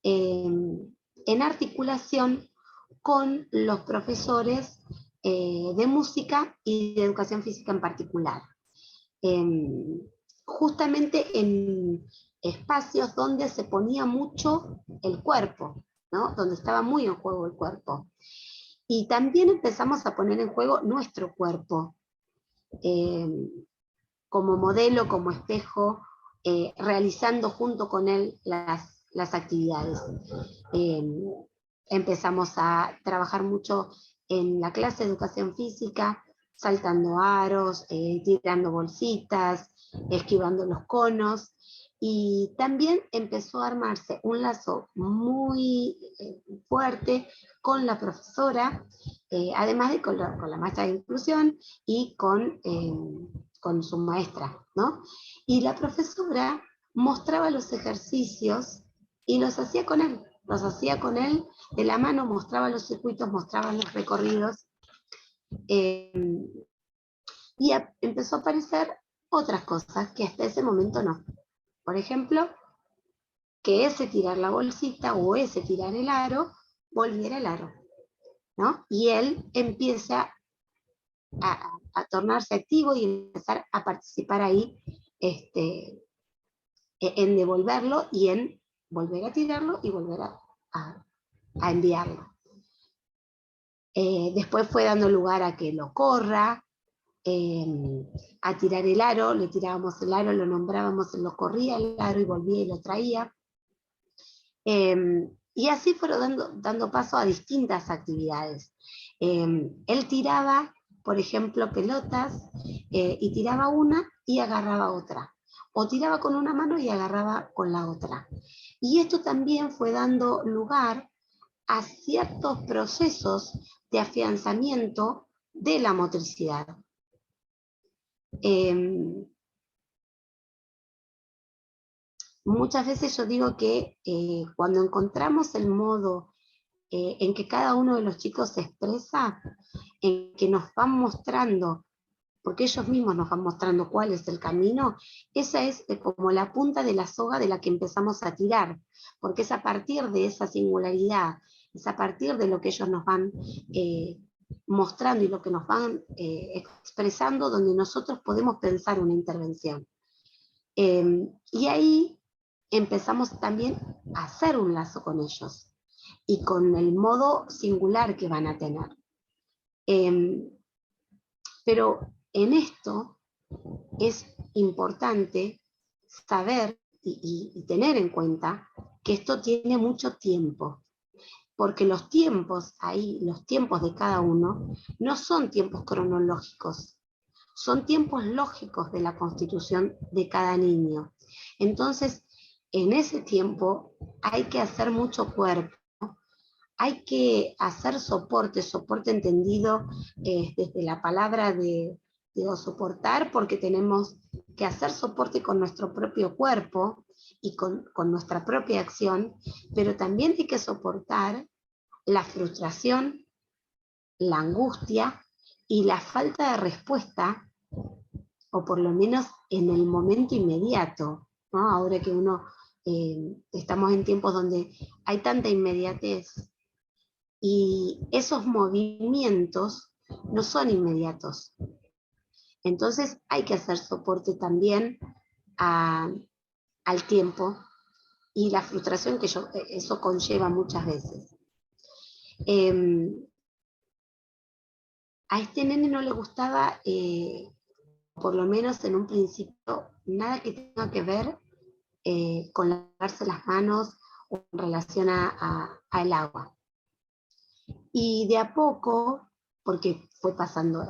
en articulación con los profesores de música y de educación física en particular. Justamente en espacios donde se ponía mucho el cuerpo, ¿no? Donde estaba muy en juego el cuerpo. Y también empezamos a poner en juego nuestro cuerpo, como modelo, como espejo, realizando junto con él las actividades. Empezamos a trabajar mucho en la clase de educación física, saltando aros, tirando bolsitas, esquivando los conos, y también empezó a armarse un lazo muy fuerte con la profesora, además de con la maestra de inclusión y con su maestra, ¿no? Y la profesora mostraba los ejercicios y los hacía con él de la mano, mostraba los circuitos, mostraba los recorridos, y empezó a aparecer otras cosas que hasta ese momento no. Por ejemplo, que ese tirar la bolsita o ese tirar el aro volviera el aro, ¿no? Y él empieza a tornarse activo y empezar a participar ahí en devolverlo y en volver a tirarlo y volver a enviarlo. Después fue dando lugar a que lo corra, a tirar el aro, le tirábamos el aro, lo nombrábamos, él lo corría el aro y volvía y lo traía. Y así fueron dando paso a distintas actividades. Él tiraba, por ejemplo, pelotas, y tiraba una y agarraba otra. O tiraba con una mano y agarraba con la otra. Y esto también fue dando lugar a ciertos procesos de afianzamiento de la motricidad. Muchas veces yo digo que cuando encontramos el modo en que cada uno de los chicos se expresa, en que nos van mostrando, porque ellos mismos nos van mostrando cuál es el camino, esa es como la punta de la soga de la que empezamos a tirar, porque es a partir de esa singularidad, es a partir de lo que ellos nos van mostrando y lo que nos van expresando, donde nosotros podemos pensar una intervención. Y ahí empezamos también a hacer un lazo con ellos y con el modo singular que van a tener. Pero en esto es importante saber y tener en cuenta que esto tiene mucho tiempo, porque los tiempos ahí, los tiempos de cada uno, no son tiempos cronológicos, son tiempos lógicos de la constitución de cada niño. Entonces, en ese tiempo hay que hacer mucho cuerpo, hay que hacer soporte entendido desde la palabra digo, soportar, porque tenemos que hacer soporte con nuestro propio cuerpo y con nuestra propia acción, pero también hay que soportar la frustración, la angustia y la falta de respuesta, o por lo menos en el momento inmediato, ¿no? Ahora que estamos en tiempos donde hay tanta inmediatez, y esos movimientos no son inmediatos. Entonces hay que hacer soporte también al tiempo y la frustración que eso conlleva muchas veces. A este nene no le gustaba, por lo menos en un principio, nada que tenga que ver con lavarse las manos o en relación al agua. Y de a poco porque fue pasando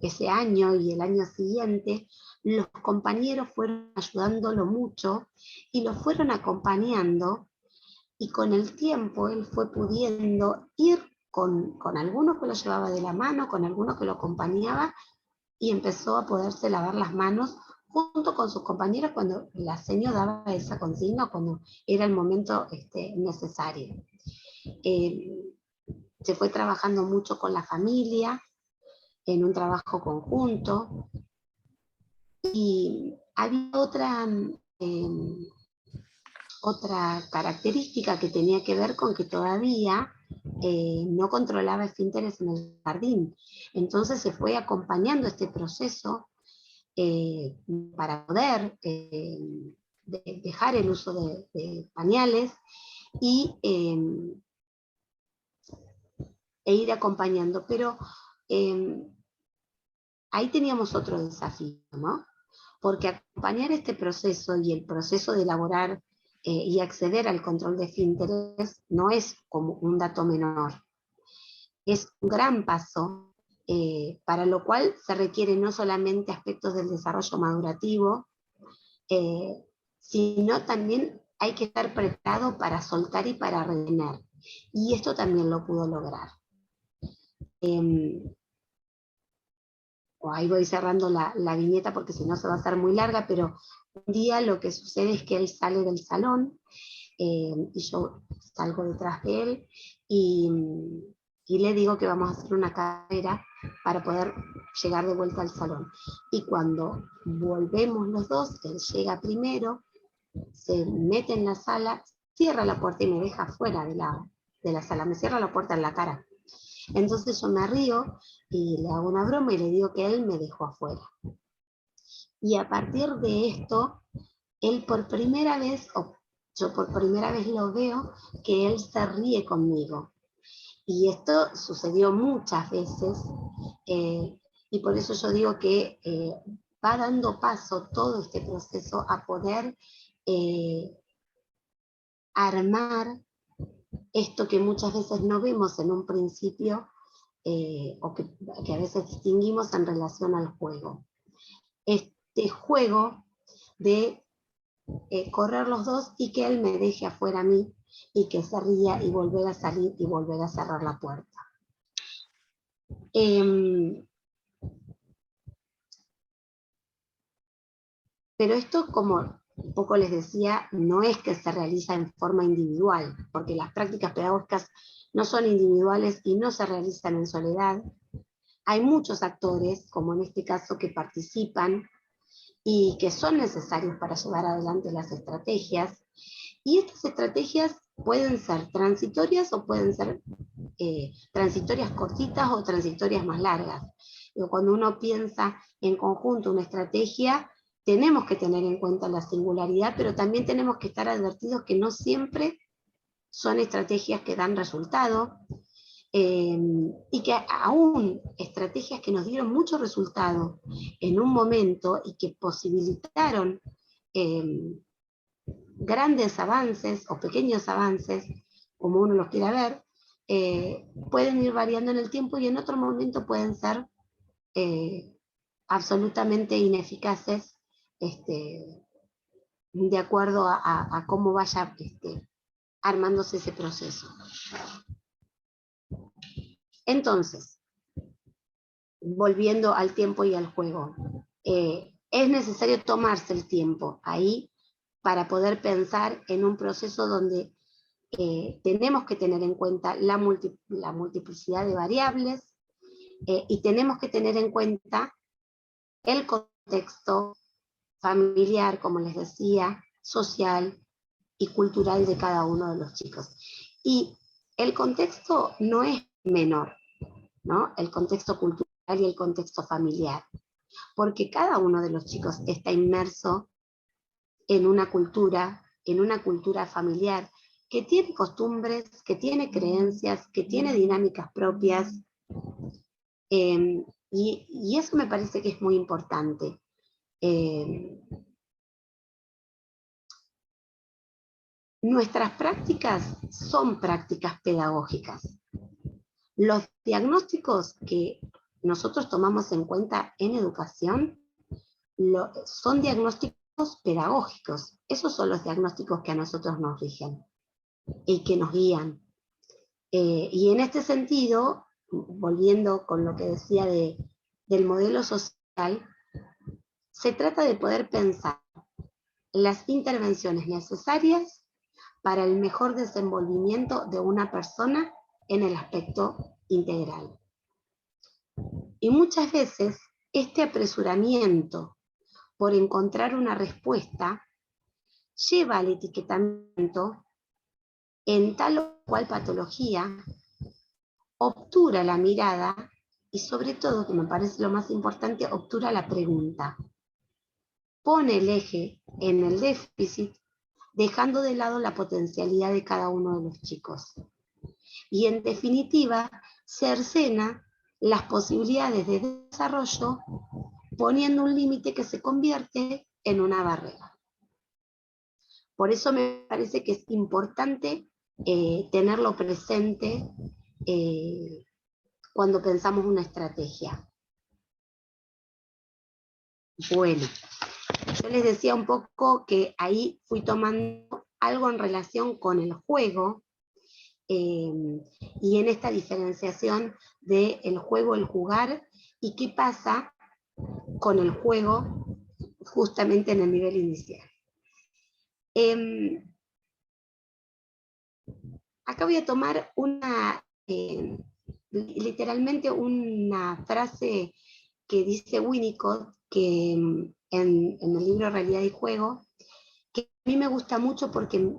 ese año y el año siguiente, los compañeros fueron ayudándolo mucho y lo fueron acompañando, y con el tiempo él fue pudiendo ir con algunos que lo llevaba de la mano, con algunos que lo acompañaba, y empezó a poderse lavar las manos junto con sus compañeros cuando la señora daba esa consigna, cuando era el momento necesario. Se fue trabajando mucho con la familia, en un trabajo conjunto, y había otra característica que tenía que ver con que todavía no controlaba esfínteres en el jardín. Entonces se fue acompañando este proceso para poder dejar el uso de pañales y e ir acompañando. Pero ahí teníamos otro desafío, ¿no? Porque acompañar este proceso y el proceso de elaborar y acceder al control de esfínteres no es como un dato menor. Es un gran paso, para lo cual se requieren no solamente aspectos del desarrollo madurativo, sino también hay que estar preparado para soltar y para retener. Y esto también lo pudo lograr. Ahí voy cerrando la viñeta porque si no se va a hacer muy larga, pero un día lo que sucede es que él sale del salón, y yo salgo detrás de él, y le digo que vamos a hacer una carrera para poder llegar de vuelta al salón. Y cuando volvemos los dos, él llega primero, se mete en la sala, cierra la puerta y me deja fuera de la sala, me cierra la puerta en la cara. Entonces yo me río y le hago una broma y le digo que él me dejó afuera. Y a partir de esto, él por primera vez, o yo por primera vez lo veo, que él se ríe conmigo. Y esto sucedió muchas veces, y por eso yo digo que va dando paso todo este proceso a poder armar esto que muchas veces no vemos en un principio, o que a veces distinguimos en relación al juego. Este juego de correr los dos y que él me deje afuera a mí y que se ría y volver a salir y volver a cerrar la puerta. Pero esto, como un poco les decía, no es que se realiza en forma individual, porque las prácticas pedagógicas no son individuales y no se realizan en soledad. Hay muchos actores, como en este caso, que participan y que son necesarios para llevar adelante las estrategias. Y estas estrategias pueden ser transitorias o pueden ser transitorias cortitas o transitorias más largas. Pero cuando uno piensa en conjunto una estrategia, tenemos que tener en cuenta la singularidad, pero también tenemos que estar advertidos que no siempre son estrategias que dan resultado, y que aún estrategias que nos dieron mucho resultado en un momento y que posibilitaron grandes avances o pequeños avances, como uno los quiera ver, pueden ir variando en el tiempo y en otro momento pueden ser absolutamente ineficaces, de acuerdo a cómo vaya armándose ese proceso. Entonces, volviendo al tiempo y al juego, es necesario tomarse el tiempo ahí para poder pensar en un proceso donde tenemos que tener en cuenta la multiplicidad de variables, y tenemos que tener en cuenta el contexto familiar, como les decía, social y cultural de cada uno de los chicos. Y el contexto no es menor, ¿no? El contexto cultural y el contexto familiar, porque cada uno de los chicos está inmerso en una cultura familiar que tiene costumbres, que tiene creencias, que tiene dinámicas propias, y eso me parece que es muy importante. Nuestras prácticas son prácticas pedagógicas, Los diagnósticos que nosotros tomamos en cuenta en educación son diagnósticos pedagógicos. Esos son los diagnósticos que a nosotros nos rigen y que nos guían. Y en este sentido, volviendo con lo que decía del modelo social, se trata de poder pensar las intervenciones necesarias para el mejor desenvolvimiento de una persona en el aspecto integral. Y muchas veces este apresuramiento por encontrar una respuesta lleva al etiquetamiento en tal o cual patología, obtura la mirada y sobre todo, que me parece lo más importante, obtura la pregunta. Pone el eje en el déficit, dejando de lado la potencialidad de cada uno de los chicos. Y en definitiva, cercena las posibilidades de desarrollo, poniendo un límite que se convierte en una barrera. Por eso me parece que es importante tenerlo presente cuando pensamos una estrategia. Bueno, yo les decía un poco que ahí fui tomando algo en relación con el juego, y en esta diferenciación del juego, el jugar, y qué pasa con el juego justamente en el nivel inicial. Acá voy a tomar literalmente una frase que dice Winnicott, que en el libro Realidad y Juego, que a mí me gusta mucho porque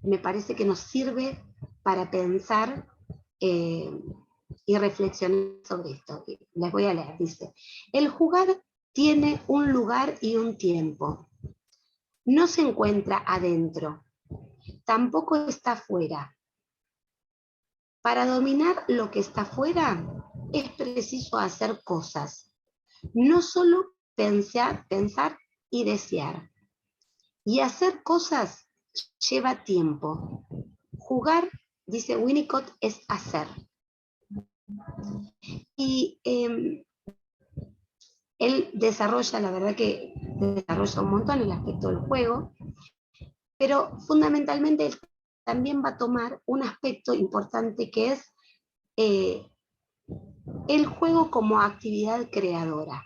me parece que nos sirve para pensar y reflexionar sobre esto. Les voy a leer, dice: el jugar tiene un lugar y un tiempo. No se encuentra adentro, tampoco está fuera. Para dominar lo que está fuera es preciso hacer cosas, no solo pensar y desear. Y hacer cosas lleva tiempo. Jugar, dice Winnicott, es hacer. Y él desarrolla, la verdad que desarrolla un montón el aspecto del juego, pero fundamentalmente él también va a tomar un aspecto importante que es el juego como actividad creadora.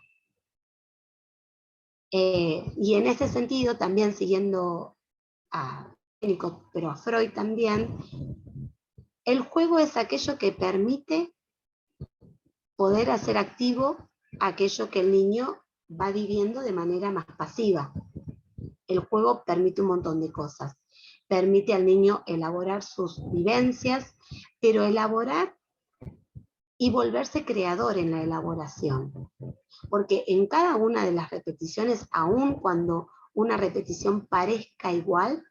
Y en ese sentido, también siguiendo a Winnicott, pero a Freud también, el juego es aquello que permite poder hacer activo aquello que el niño va viviendo de manera más pasiva. El juego permite un montón de cosas. Permite al niño elaborar sus vivencias, pero elaborar y volverse creador en la elaboración. Porque en cada una de las repeticiones, aun cuando una repetición parezca igual,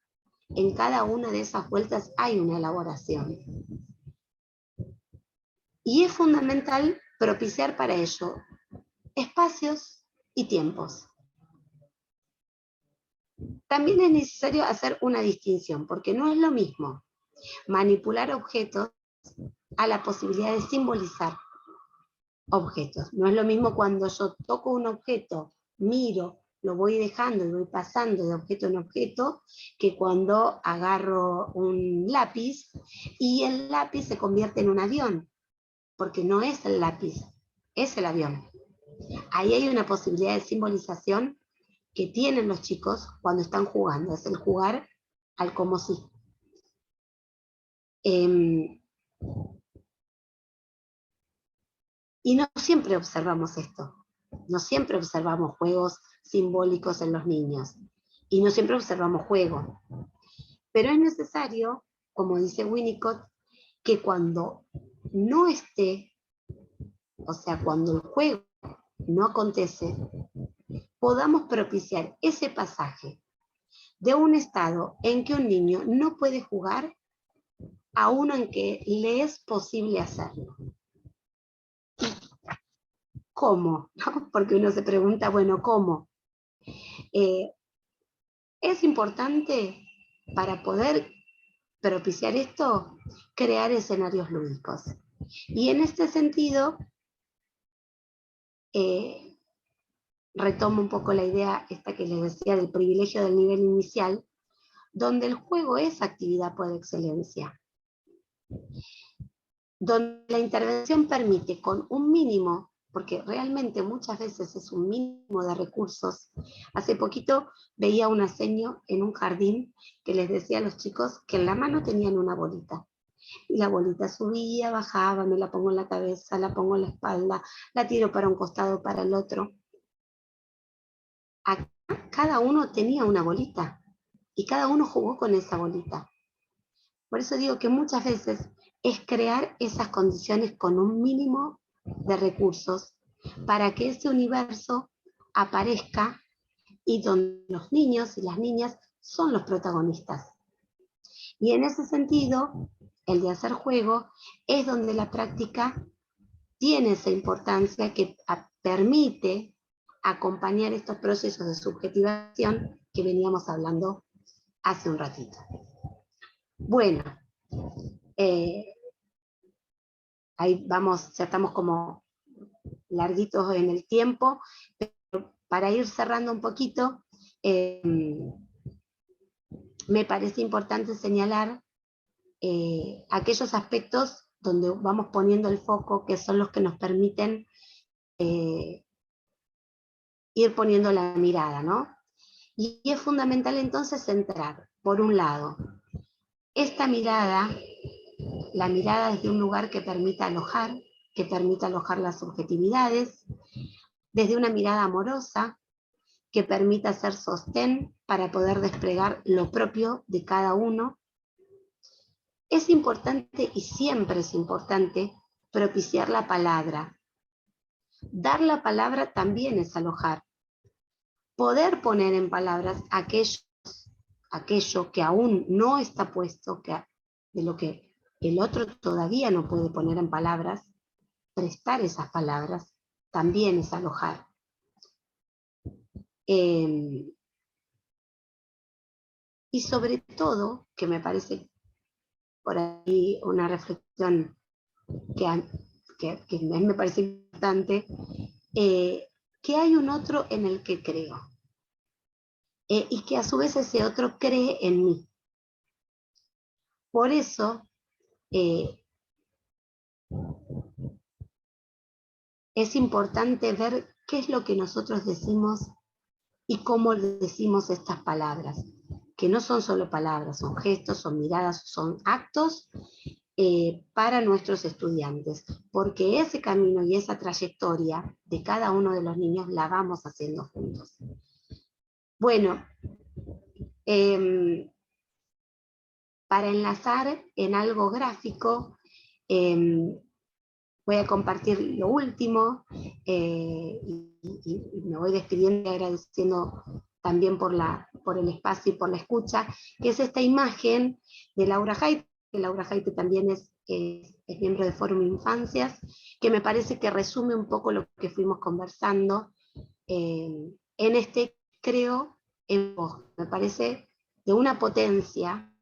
en cada una de esas vueltas hay una elaboración. Y es fundamental propiciar para ello espacios y tiempos. También es necesario hacer una distinción, porque no es lo mismo manipular objetos a la posibilidad de simbolizar objetos. No es lo mismo cuando yo toco un objeto, miro, lo voy dejando y voy pasando de objeto en objeto, que cuando agarro un lápiz y el lápiz se convierte en un avión, porque no es el lápiz, es el avión. Ahí hay una posibilidad de simbolización que tienen los chicos cuando están jugando, es el jugar al como si. Y no siempre observamos esto, no siempre observamos juegos simbólicos en los niños, y no siempre observamos juego. Pero es necesario, como dice Winnicott, que cuando no esté, o sea, cuando el juego no acontece, podamos propiciar ese pasaje de un estado en que un niño no puede jugar a uno en que le es posible hacerlo. ¿Cómo? ¿No? Porque uno se pregunta, bueno, ¿cómo? Es importante, para poder propiciar esto, crear escenarios lúdicos. Y en este sentido, retomo un poco la idea esta que les decía del privilegio del nivel inicial, donde el juego es actividad por excelencia, donde la intervención permite con un mínimo, porque realmente muchas veces es un mínimo de recursos. Hace poquito veía una seño en un jardín que les decía a los chicos que en la mano tenían una bolita. Y la bolita subía, bajaba, me la pongo en la cabeza, la pongo en la espalda, la tiro para un costado, para el otro. Acá cada uno tenía una bolita y cada uno jugó con esa bolita. Por eso digo que muchas veces es crear esas condiciones con un mínimo de recursos para que ese universo aparezca y donde los niños y las niñas son los protagonistas. Y en ese sentido, el de hacer juego es donde la práctica tiene esa importancia que permite acompañar estos procesos de subjetivación que veníamos hablando hace un ratito. Bueno, ahí vamos, ya estamos como larguitos en el tiempo, pero para ir cerrando un poquito, me parece importante señalar aquellos aspectos donde vamos poniendo el foco, que son los que nos permiten ir poniendo la mirada, ¿no? Y es fundamental entonces centrar, por un lado, esta mirada, la mirada desde un lugar que permita alojar las subjetividades, desde una mirada amorosa, que permita ser sostén para poder desplegar lo propio de cada uno. Es importante, y siempre es importante, propiciar la palabra. Dar la palabra también es alojar. Poder poner en palabras aquello que aún no está puesto, de lo que el otro todavía no puede poner en palabras, prestar esas palabras también es alojar. Y sobre todo, que me parece por ahí una reflexión que me parece importante, que hay un otro en el que creo. Y que a su vez ese otro cree en mí. Por eso, es importante ver qué es lo que nosotros decimos y cómo decimos estas palabras, que no son solo palabras, son gestos, son miradas, son actos para nuestros estudiantes, porque ese camino y esa trayectoria de cada uno de los niños la vamos haciendo juntos. Bueno, para enlazar en algo gráfico, voy a compartir lo último y me voy despidiendo y agradeciendo también por el espacio y por la escucha, que es esta imagen de Laura Haite, que Laura Haite también es miembro de Fórum Infancias, que me parece que resume un poco lo que fuimos conversando en este, creo, en vos. Me parece de una potencia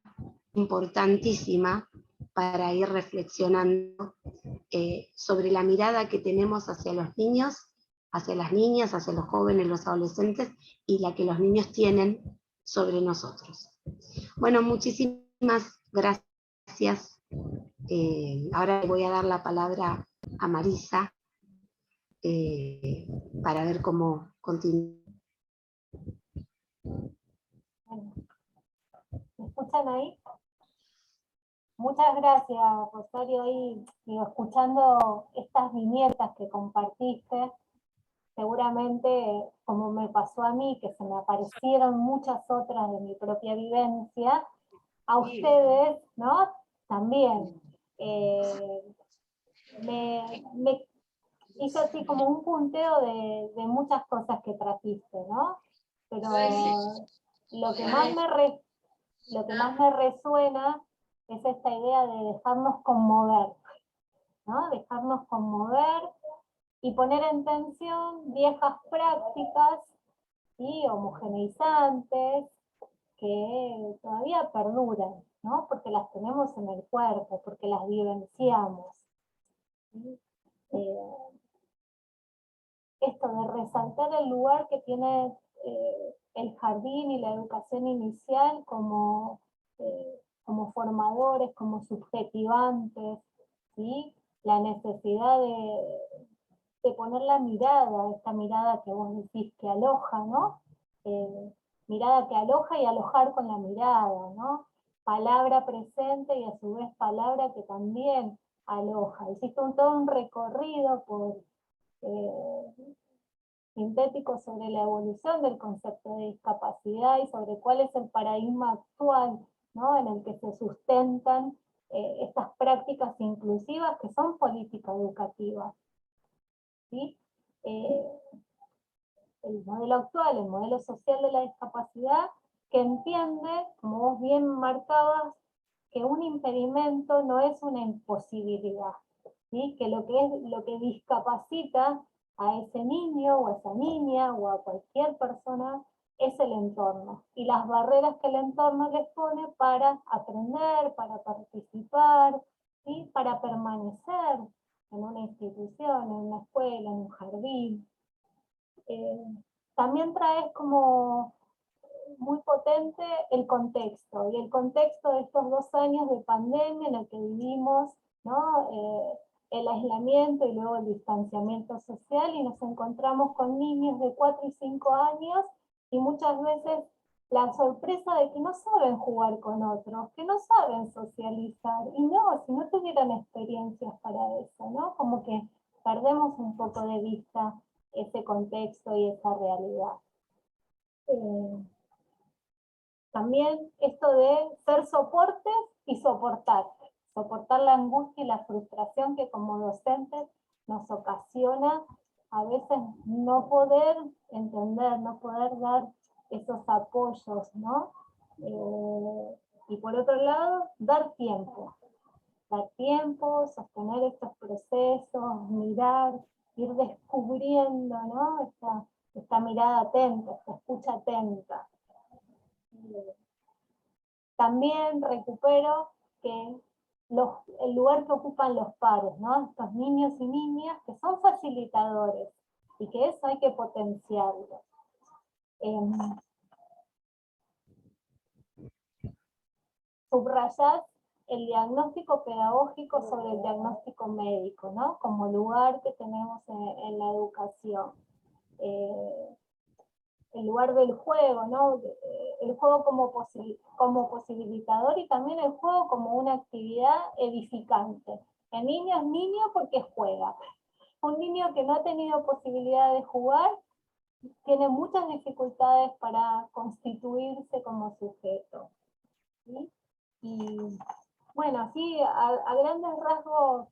importantísima para ir reflexionando sobre la mirada que tenemos hacia los niños, hacia las niñas, hacia los jóvenes, los adolescentes, y la que los niños tienen sobre nosotros. Bueno, muchísimas gracias. Ahora le voy a dar la palabra a Marisa para ver cómo continúa. ¿Me escuchan ahí? Muchas gracias, Rosario, ahí escuchando estas viñetas que compartiste, seguramente, como me pasó a mí, que se me aparecieron muchas otras de mi propia vivencia, a ustedes, ¿no? También. Me hizo así como un punteo de muchas cosas que trajiste, ¿no? Pero lo que más me resuena es esta idea de dejarnos conmover, ¿no? Dejarnos conmover y poner en tensión viejas prácticas y homogeneizantes que todavía perduran, ¿no? Porque las tenemos en el cuerpo, porque las vivenciamos. ¿sí? Esto de resaltar el lugar que tiene el jardín y la educación inicial como formadores, como subjetivantes, ¿sí? La necesidad de poner la mirada, esta mirada que vos decís que aloja, ¿no? Mirada que aloja y alojar con la mirada, ¿no? Palabra presente y a su vez palabra que también aloja. Hiciste todo un recorrido por sintético sobre la evolución del concepto de discapacidad y sobre cuál es el paradigma actual, ¿no? En el que se sustentan estas prácticas inclusivas que son política educativa, ¿sí? El modelo actual, el modelo social de la discapacidad, que entiende, como vos bien marcabas, que un impedimento no es una imposibilidad, ¿sí? Que lo que discapacita a ese niño o a esa niña o a cualquier persona es el entorno y las barreras que el entorno les pone para aprender, para participar, ¿sí? Para permanecer en una institución, en una escuela, en un jardín. También traes como muy potente el contexto, y el contexto de estos 2 años de pandemia en el que vivimos, ¿no? El aislamiento y luego el distanciamiento social, y nos encontramos con niños de 4 y 5 años, y muchas veces la sorpresa de que no saben jugar con otros, que no saben socializar, y no, si no tuvieran experiencias para eso, ¿no? Como que perdemos un poco de vista ese contexto y esa realidad. También esto de ser soportes y soportar la angustia y la frustración que como docentes nos ocasiona a veces no poder entender, no poder dar esos apoyos, ¿no? Y por otro lado, dar tiempo, sostener estos procesos, mirar, ir descubriendo, ¿no? Esta mirada atenta, esta escucha atenta. También recupero que el lugar que ocupan los pares, ¿no? Estos niños y niñas que son facilitadores, y que eso hay que potenciarlo. Subrayar el diagnóstico pedagógico sobre el diagnóstico médico, ¿no? Como lugar que tenemos en la educación. El lugar del juego, ¿no? El juego como posibilitador, y también el juego como una actividad edificante. El niño es niño porque juega. Un niño que no ha tenido posibilidad de jugar tiene muchas dificultades para constituirse como sujeto, ¿sí? Y bueno, así a grandes rasgos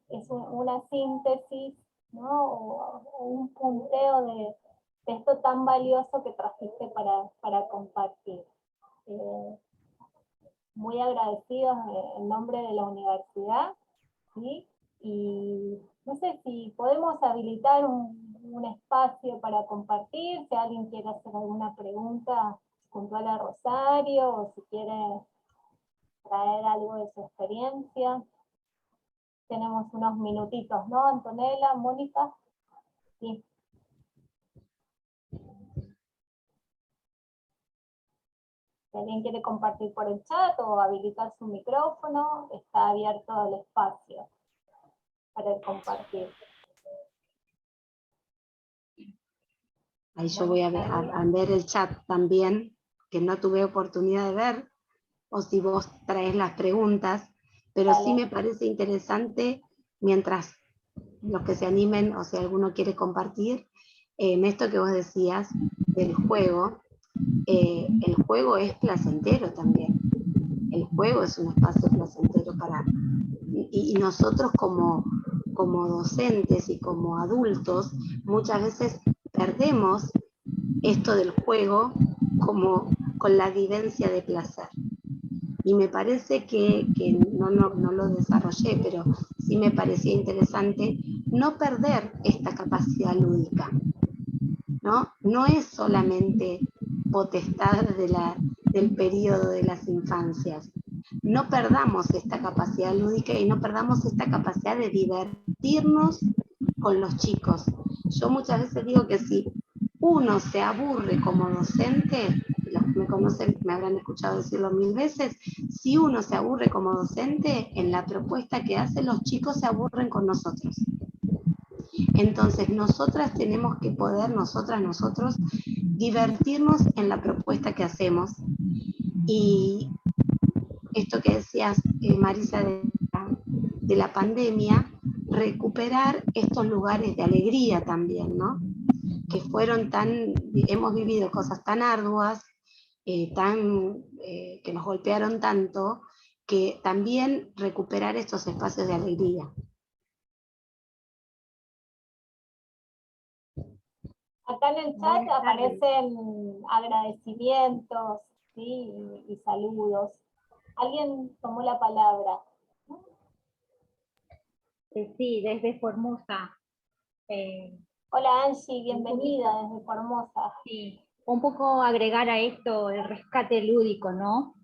es una síntesis, ¿no? O un punteo de esto tan valioso que trajiste para compartir. Muy agradecidos en nombre de la universidad, ¿sí? Y no sé si podemos habilitar un espacio para compartir, si alguien quiere hacer alguna pregunta puntual a Rosario, o si quiere traer algo de su experiencia. Tenemos unos minutitos, ¿no, Antonella, Mónica? Sí. Si alguien quiere compartir por el chat o habilitar su micrófono, está abierto el espacio para el compartir. Ahí yo voy a ver el chat también, que no tuve oportunidad de ver, o si vos traes las preguntas, pero Vale. sí me parece interesante, mientras los que se animen, o si alguno quiere compartir, en esto que vos decías del juego, el juego es placentero también. El juego es un espacio placentero y nosotros como docentes y como adultos muchas veces perdemos esto del juego como con la vivencia de placer. Y me parece que no lo desarrollé, pero sí me parecía interesante no perder esta capacidad lúdica, ¿no? No es solamente potestad del periodo de las infancias. no perdamos esta capacidad lúdica y no perdamos esta capacidad de divertirnos con los chicos. Yo muchas veces digo que si uno se aburre como docente, los que me conocen me habrán escuchado decirlo 1000 veces, si uno se aburre como docente, en la propuesta que hace, los chicos se aburren con nosotros. Entonces nosotras tenemos que poder, nosotros, divertirnos en la propuesta que hacemos. Y esto que decías, Marisa, de la pandemia, recuperar estos lugares de alegría también, ¿no? Que fueron hemos vivido cosas tan arduas, que nos golpearon tanto, que también recuperar estos espacios de alegría. Acá en el chat aparecen agradecimientos, ¿sí? y saludos. ¿Alguien tomó la palabra? Sí, desde Formosa. Hola Angie, bienvenida desde Formosa. Sí, un poco agregar a esto el rescate lúdico, ¿no?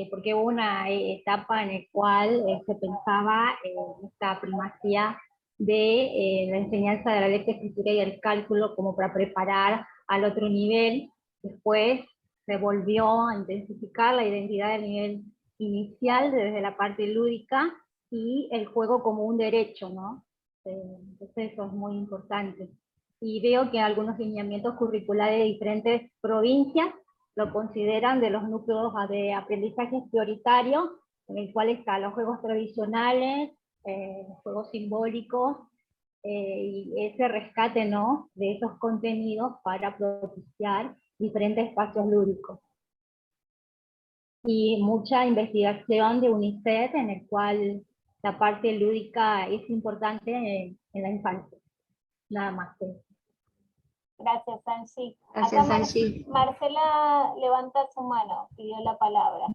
Porque hubo una etapa en la cual se pensaba esta primacía de la enseñanza de la letra, escritura y el cálculo como para preparar al otro nivel. Después se volvió a intensificar la identidad del nivel inicial desde la parte lúdica y el juego como un derecho, ¿no? Entonces eso es muy importante. Y veo que algunos lineamientos curriculares de diferentes provincias lo consideran de los núcleos de aprendizaje prioritario, en el cual están los juegos tradicionales, los juegos simbólicos, y ese rescate, ¿no?, de esos contenidos para propiciar diferentes espacios lúdicos. Y mucha investigación de UNICEF, en el cual la parte lúdica es importante en la infancia. Nada más. Gracias, Angie. Gracias, Acá Angie. Marcela levanta su mano, pidió la palabra.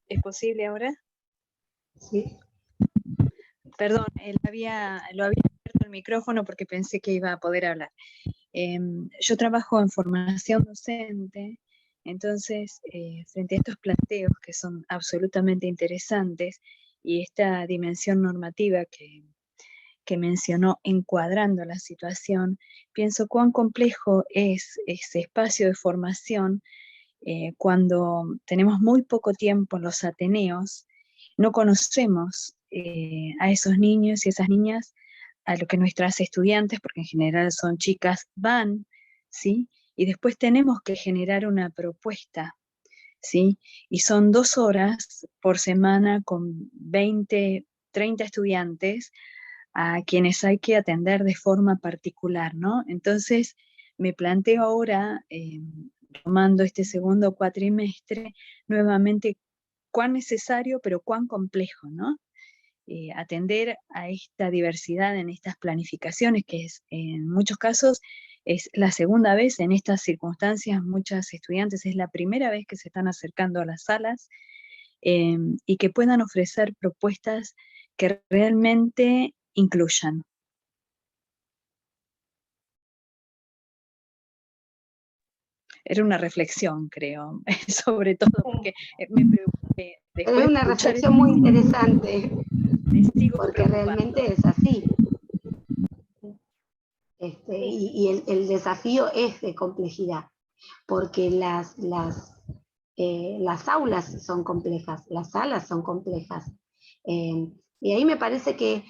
¿Es posible ahora? Sí. Perdón, lo había abierto el micrófono porque pensé que iba a poder hablar. Yo trabajo en formación docente, entonces frente a estos planteos que son absolutamente interesantes y esta dimensión normativa que mencionó encuadrando la situación, pienso cuán complejo es ese espacio de formación cuando tenemos muy poco tiempo en los ateneos, no conocemos a esos niños y esas niñas, a lo que nuestras estudiantes, porque en general son chicas, van, ¿sí? Y después tenemos que generar una propuesta, ¿sí? Y son 2 horas por semana con 20, 30 estudiantes a quienes hay que atender de forma particular, ¿no? Entonces, me planteo ahora, tomando este segundo cuatrimestre, nuevamente cuán necesario, pero cuán complejo, ¿no? Atender a esta diversidad en estas planificaciones, que es, en muchos casos es la segunda vez en estas circunstancias, muchas estudiantes es la primera vez que se están acercando a las salas, y que puedan ofrecer propuestas que realmente incluyan. Era una reflexión, creo, sobre todo porque me pregunté. Es una reflexión muy interesante, porque realmente es así. Y el desafío es de complejidad, porque las aulas son complejas, las salas son complejas. Y ahí me parece que,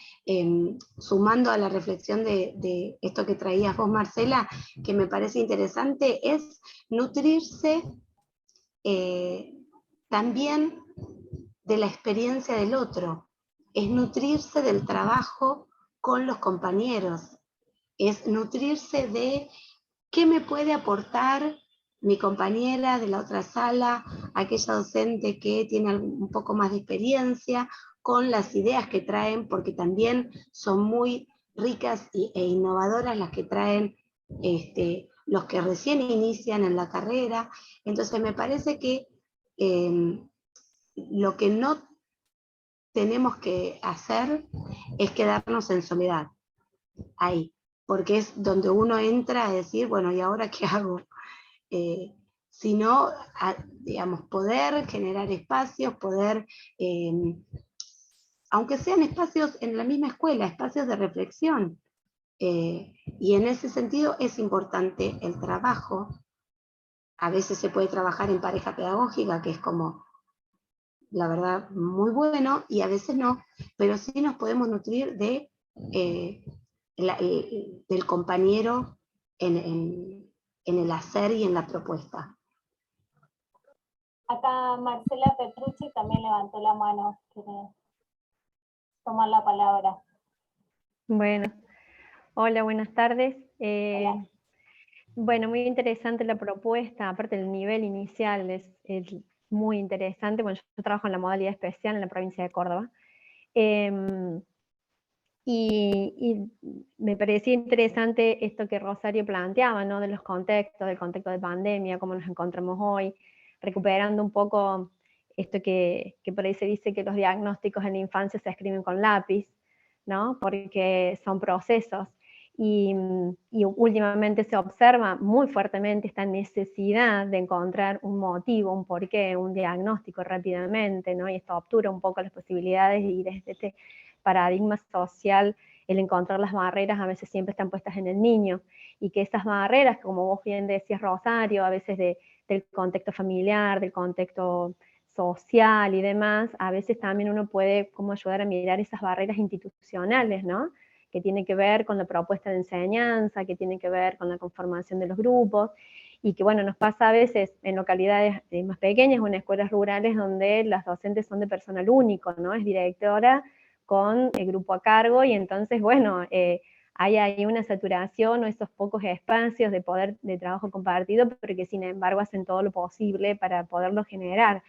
sumando a la reflexión de esto que traías vos, Marcela, que me parece interesante, es nutrirse también de la experiencia del otro, es nutrirse del trabajo con los compañeros, es nutrirse de qué me puede aportar mi compañera de la otra sala, aquella docente que tiene un poco más de experiencia, con las ideas que traen, porque también son muy ricas e innovadoras las que traen los que recién inician en la carrera. Entonces me parece que lo que no tenemos que hacer es quedarnos en soledad, ahí, porque es donde uno entra a decir, bueno, ¿y ahora qué hago? sino, digamos, poder generar espacios, poder, aunque sean espacios en la misma escuela, espacios de reflexión. Y en ese sentido es importante el trabajo. A veces se puede trabajar en pareja pedagógica, que es como, la verdad, muy bueno, y a veces no, pero sí nos podemos nutrir de, del compañero en el hacer y en la propuesta. Acá Marcela Petrucci también levantó la mano, quiere tomar la palabra. Bueno, hola, buenas tardes. Hola. Bueno, muy interesante la propuesta, aparte el nivel inicial es muy interesante. Bueno, yo trabajo en la modalidad especial en la provincia de Córdoba. Y me parecía interesante esto que Rosario planteaba, ¿no? De los contextos, del contexto de pandemia, cómo nos encontramos hoy, recuperando un poco esto que por ahí se dice que los diagnósticos en la infancia se escriben con lápiz, ¿no? Porque son procesos. Y últimamente se observa muy fuertemente esta necesidad de encontrar un motivo, un porqué, un diagnóstico rápidamente, ¿no? Y esto obtura un poco las posibilidades y desde este paradigma social, el encontrar las barreras a veces siempre están puestas en el niño, y que esas barreras, como vos bien decías, Rosario, a veces del contexto familiar, del contexto social y demás, a veces también uno puede como ayudar a mirar esas barreras institucionales, ¿no? Que tienen que ver con la propuesta de enseñanza, que tienen que ver con la conformación de los grupos, y que bueno, nos pasa a veces en localidades más pequeñas o en escuelas rurales donde las docentes son de personal único, ¿no? Es directora con el grupo a cargo, y entonces, bueno, hay ahí una saturación o esos pocos espacios de poder de trabajo compartido, pero que sin embargo hacen todo lo posible para poderlo generar.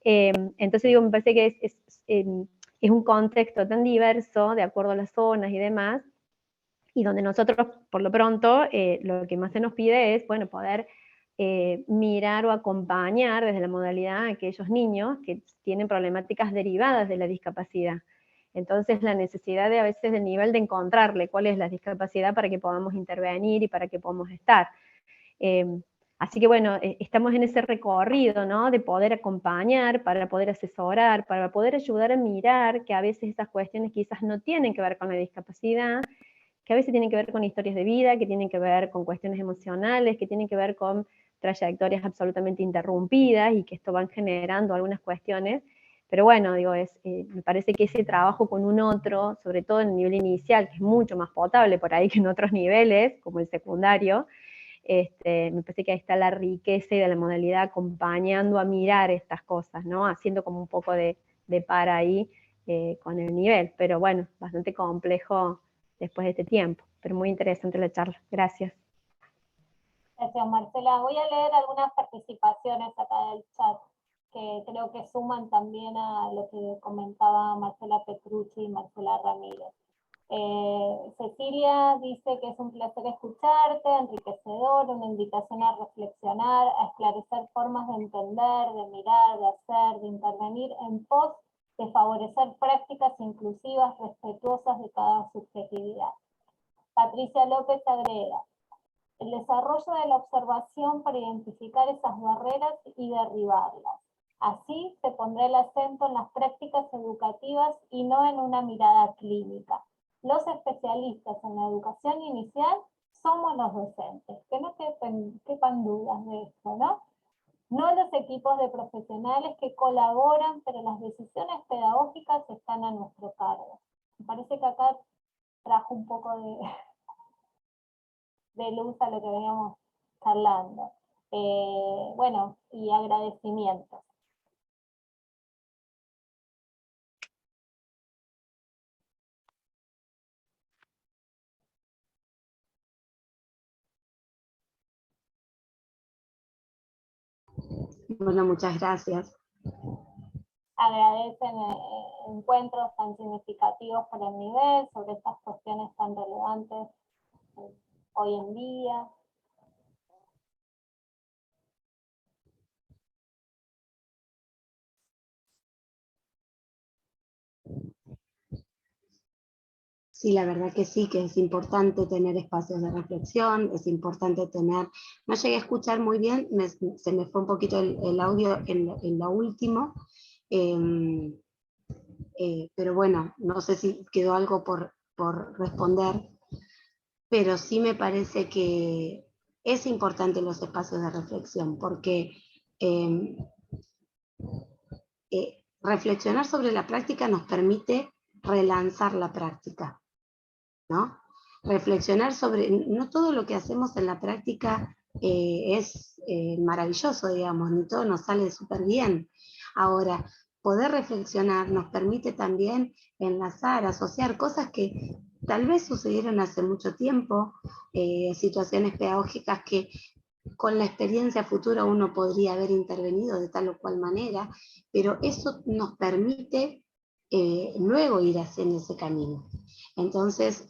Entonces digo, me parece que es un contexto tan diverso, de acuerdo a las zonas y demás, y donde nosotros, por lo pronto, lo que más se nos pide es, bueno, poder mirar o acompañar desde la modalidad a aquellos niños que tienen problemáticas derivadas de la discapacidad. Entonces, la necesidad de a veces del nivel de encontrarle cuál es la discapacidad para que podamos intervenir y para que podamos estar. Así que bueno, estamos en ese recorrido, ¿no? De poder acompañar, para poder asesorar, para poder ayudar a mirar que a veces esas cuestiones quizás no tienen que ver con la discapacidad, que a veces tienen que ver con historias de vida, que tienen que ver con cuestiones emocionales, que tienen que ver con trayectorias absolutamente interrumpidas y que esto van generando algunas cuestiones. Pero bueno, digo, me parece que ese trabajo con un otro, sobre todo en el nivel inicial, que es mucho más potable por ahí que en otros niveles, como el secundario, me parece que ahí está la riqueza de la modalidad acompañando a mirar estas cosas, ¿no? Haciendo como un poco de par ahí con el nivel, pero bueno, bastante complejo después de este tiempo, pero muy interesante la charla. Gracias. Gracias, Marcela. Voy a leer algunas participaciones acá del chat que creo que suman también a lo que comentaba Marcela Petrucci y Marcela Ramírez. Cecilia dice que es un placer escucharte, enriquecedor, una invitación a reflexionar, a esclarecer formas de entender, de mirar, de hacer, de intervenir en pos de favorecer prácticas inclusivas, respetuosas de cada subjetividad. Patricia López agrega: el desarrollo de la observación para identificar esas barreras y derribarlas. Así se pondrá el acento en las prácticas educativas y no en una mirada clínica. Los especialistas en la educación inicial somos los docentes, que no quepan dudas de esto, ¿no? No los equipos de profesionales que colaboran, pero las decisiones pedagógicas están a nuestro cargo. Me parece que acá trajo un poco de luz a lo que veníamos charlando. Bueno, y agradecimientos. Bueno, muchas gracias. Agradecen encuentros tan significativos para el nivel, sobre estas cuestiones tan relevantes hoy en día. sí, la verdad que sí, que es importante tener espacios de reflexión, es importante tener... No llegué a escuchar muy bien, se me fue un poquito el audio en lo último, pero bueno, no sé si quedó algo por responder, pero sí me parece que es importante los espacios de reflexión, porque reflexionar sobre la práctica nos permite relanzar la práctica, ¿no? Reflexionar sobre, no todo lo que hacemos en la práctica es maravilloso, digamos, ni todo nos sale súper bien. Ahora, poder reflexionar nos permite también enlazar, asociar cosas que tal vez sucedieron hace mucho tiempo, situaciones pedagógicas que con la experiencia futura uno podría haber intervenido de tal o cual manera, pero eso nos permite luego ir haciendo ese camino. Entonces,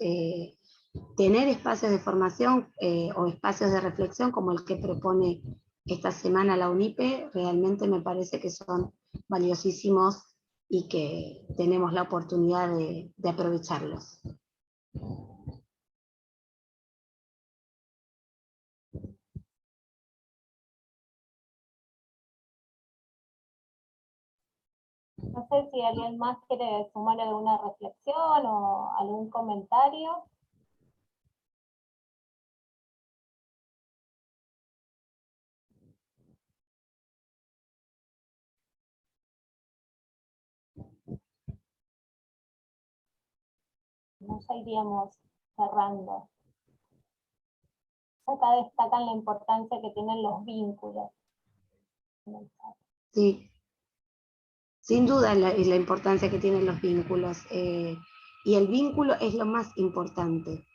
tener espacios de formación o espacios de reflexión como el que propone esta semana la UNIPE, realmente me parece que son valiosísimos y que tenemos la oportunidad de aprovecharlos. No sé si alguien más quiere sumar alguna reflexión o algún comentario. Nos iríamos cerrando. Acá destacan la importancia que tienen los vínculos. Sí, sin duda la importancia que tienen los vínculos. Y el vínculo es lo más importante.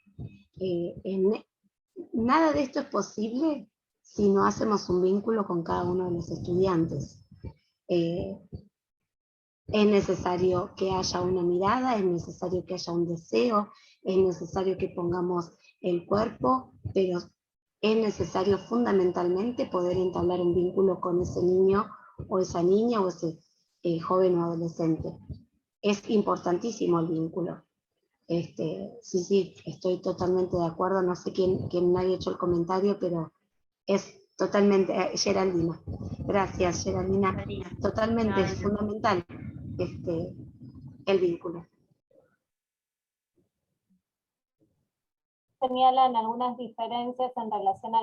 Nada de esto es posible si no hacemos un vínculo con cada uno de los estudiantes. Es necesario que haya una mirada, es necesario que haya un deseo, es necesario que pongamos el cuerpo, pero es necesario fundamentalmente poder entablar un vínculo con ese niño o esa niña o ese joven o adolescente. Es importantísimo el vínculo. Sí, estoy totalmente de acuerdo, no sé quién había hecho el comentario, pero es totalmente, Geraldina, gracias Geraldina, totalmente, es fundamental el vínculo. Señalan algunas diferencias en relación a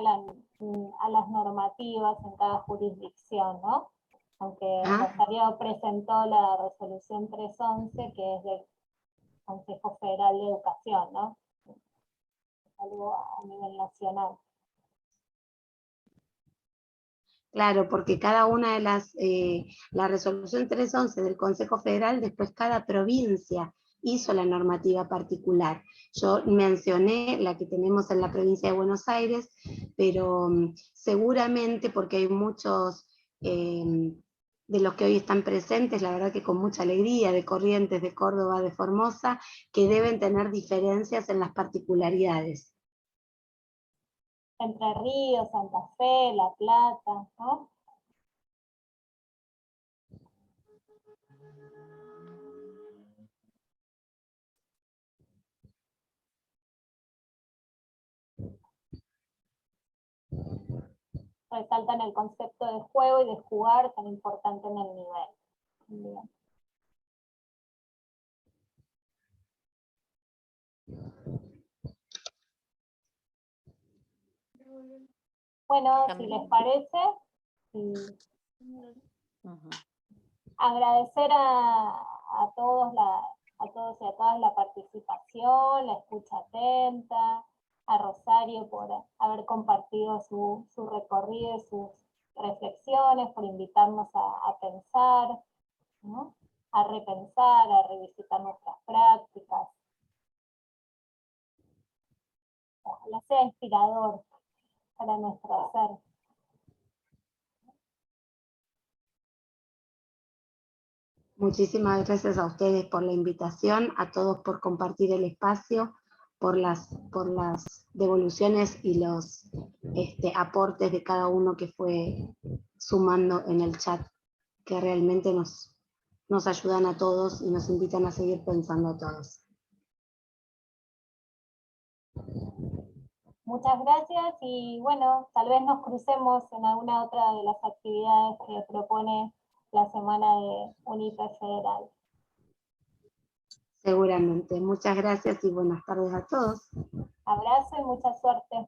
las normativas en cada jurisdicción, ¿no? Aunque Rosario presentó la resolución 311, que es del Consejo Federal de Educación, ¿no? Algo a nivel nacional. Claro, porque cada una de la resolución 311 del Consejo Federal, después cada provincia hizo la normativa particular. Yo mencioné la que tenemos en la provincia de Buenos Aires, pero seguramente porque hay muchos de los que hoy están presentes, la verdad que con mucha alegría, de Corrientes, de Córdoba, de Formosa, que deben tener diferencias en las particularidades. Entre Ríos, Santa Fe, La Plata, ¿no? Resaltan el concepto de juego y de jugar tan importante en el nivel. Bien. Bueno, si les parece, agradecer a todos y a todas la participación, la escucha atenta, a Rosario por haber compartido su recorrido y sus reflexiones, por invitarnos a pensar, ¿no? A repensar, a revisitar nuestras prácticas. Ojalá sea inspirador para nuestro ser. Muchísimas gracias a ustedes por la invitación, a todos por compartir el espacio, por las devoluciones y los aportes de cada uno que fue sumando en el chat, que realmente nos ayudan a todos y nos invitan a seguir pensando a todos. Muchas gracias y bueno, tal vez nos crucemos en alguna otra de las actividades que propone la Semana de UNIPE Federal. Seguramente. Muchas gracias y buenas tardes a todos. Abrazo y mucha suerte.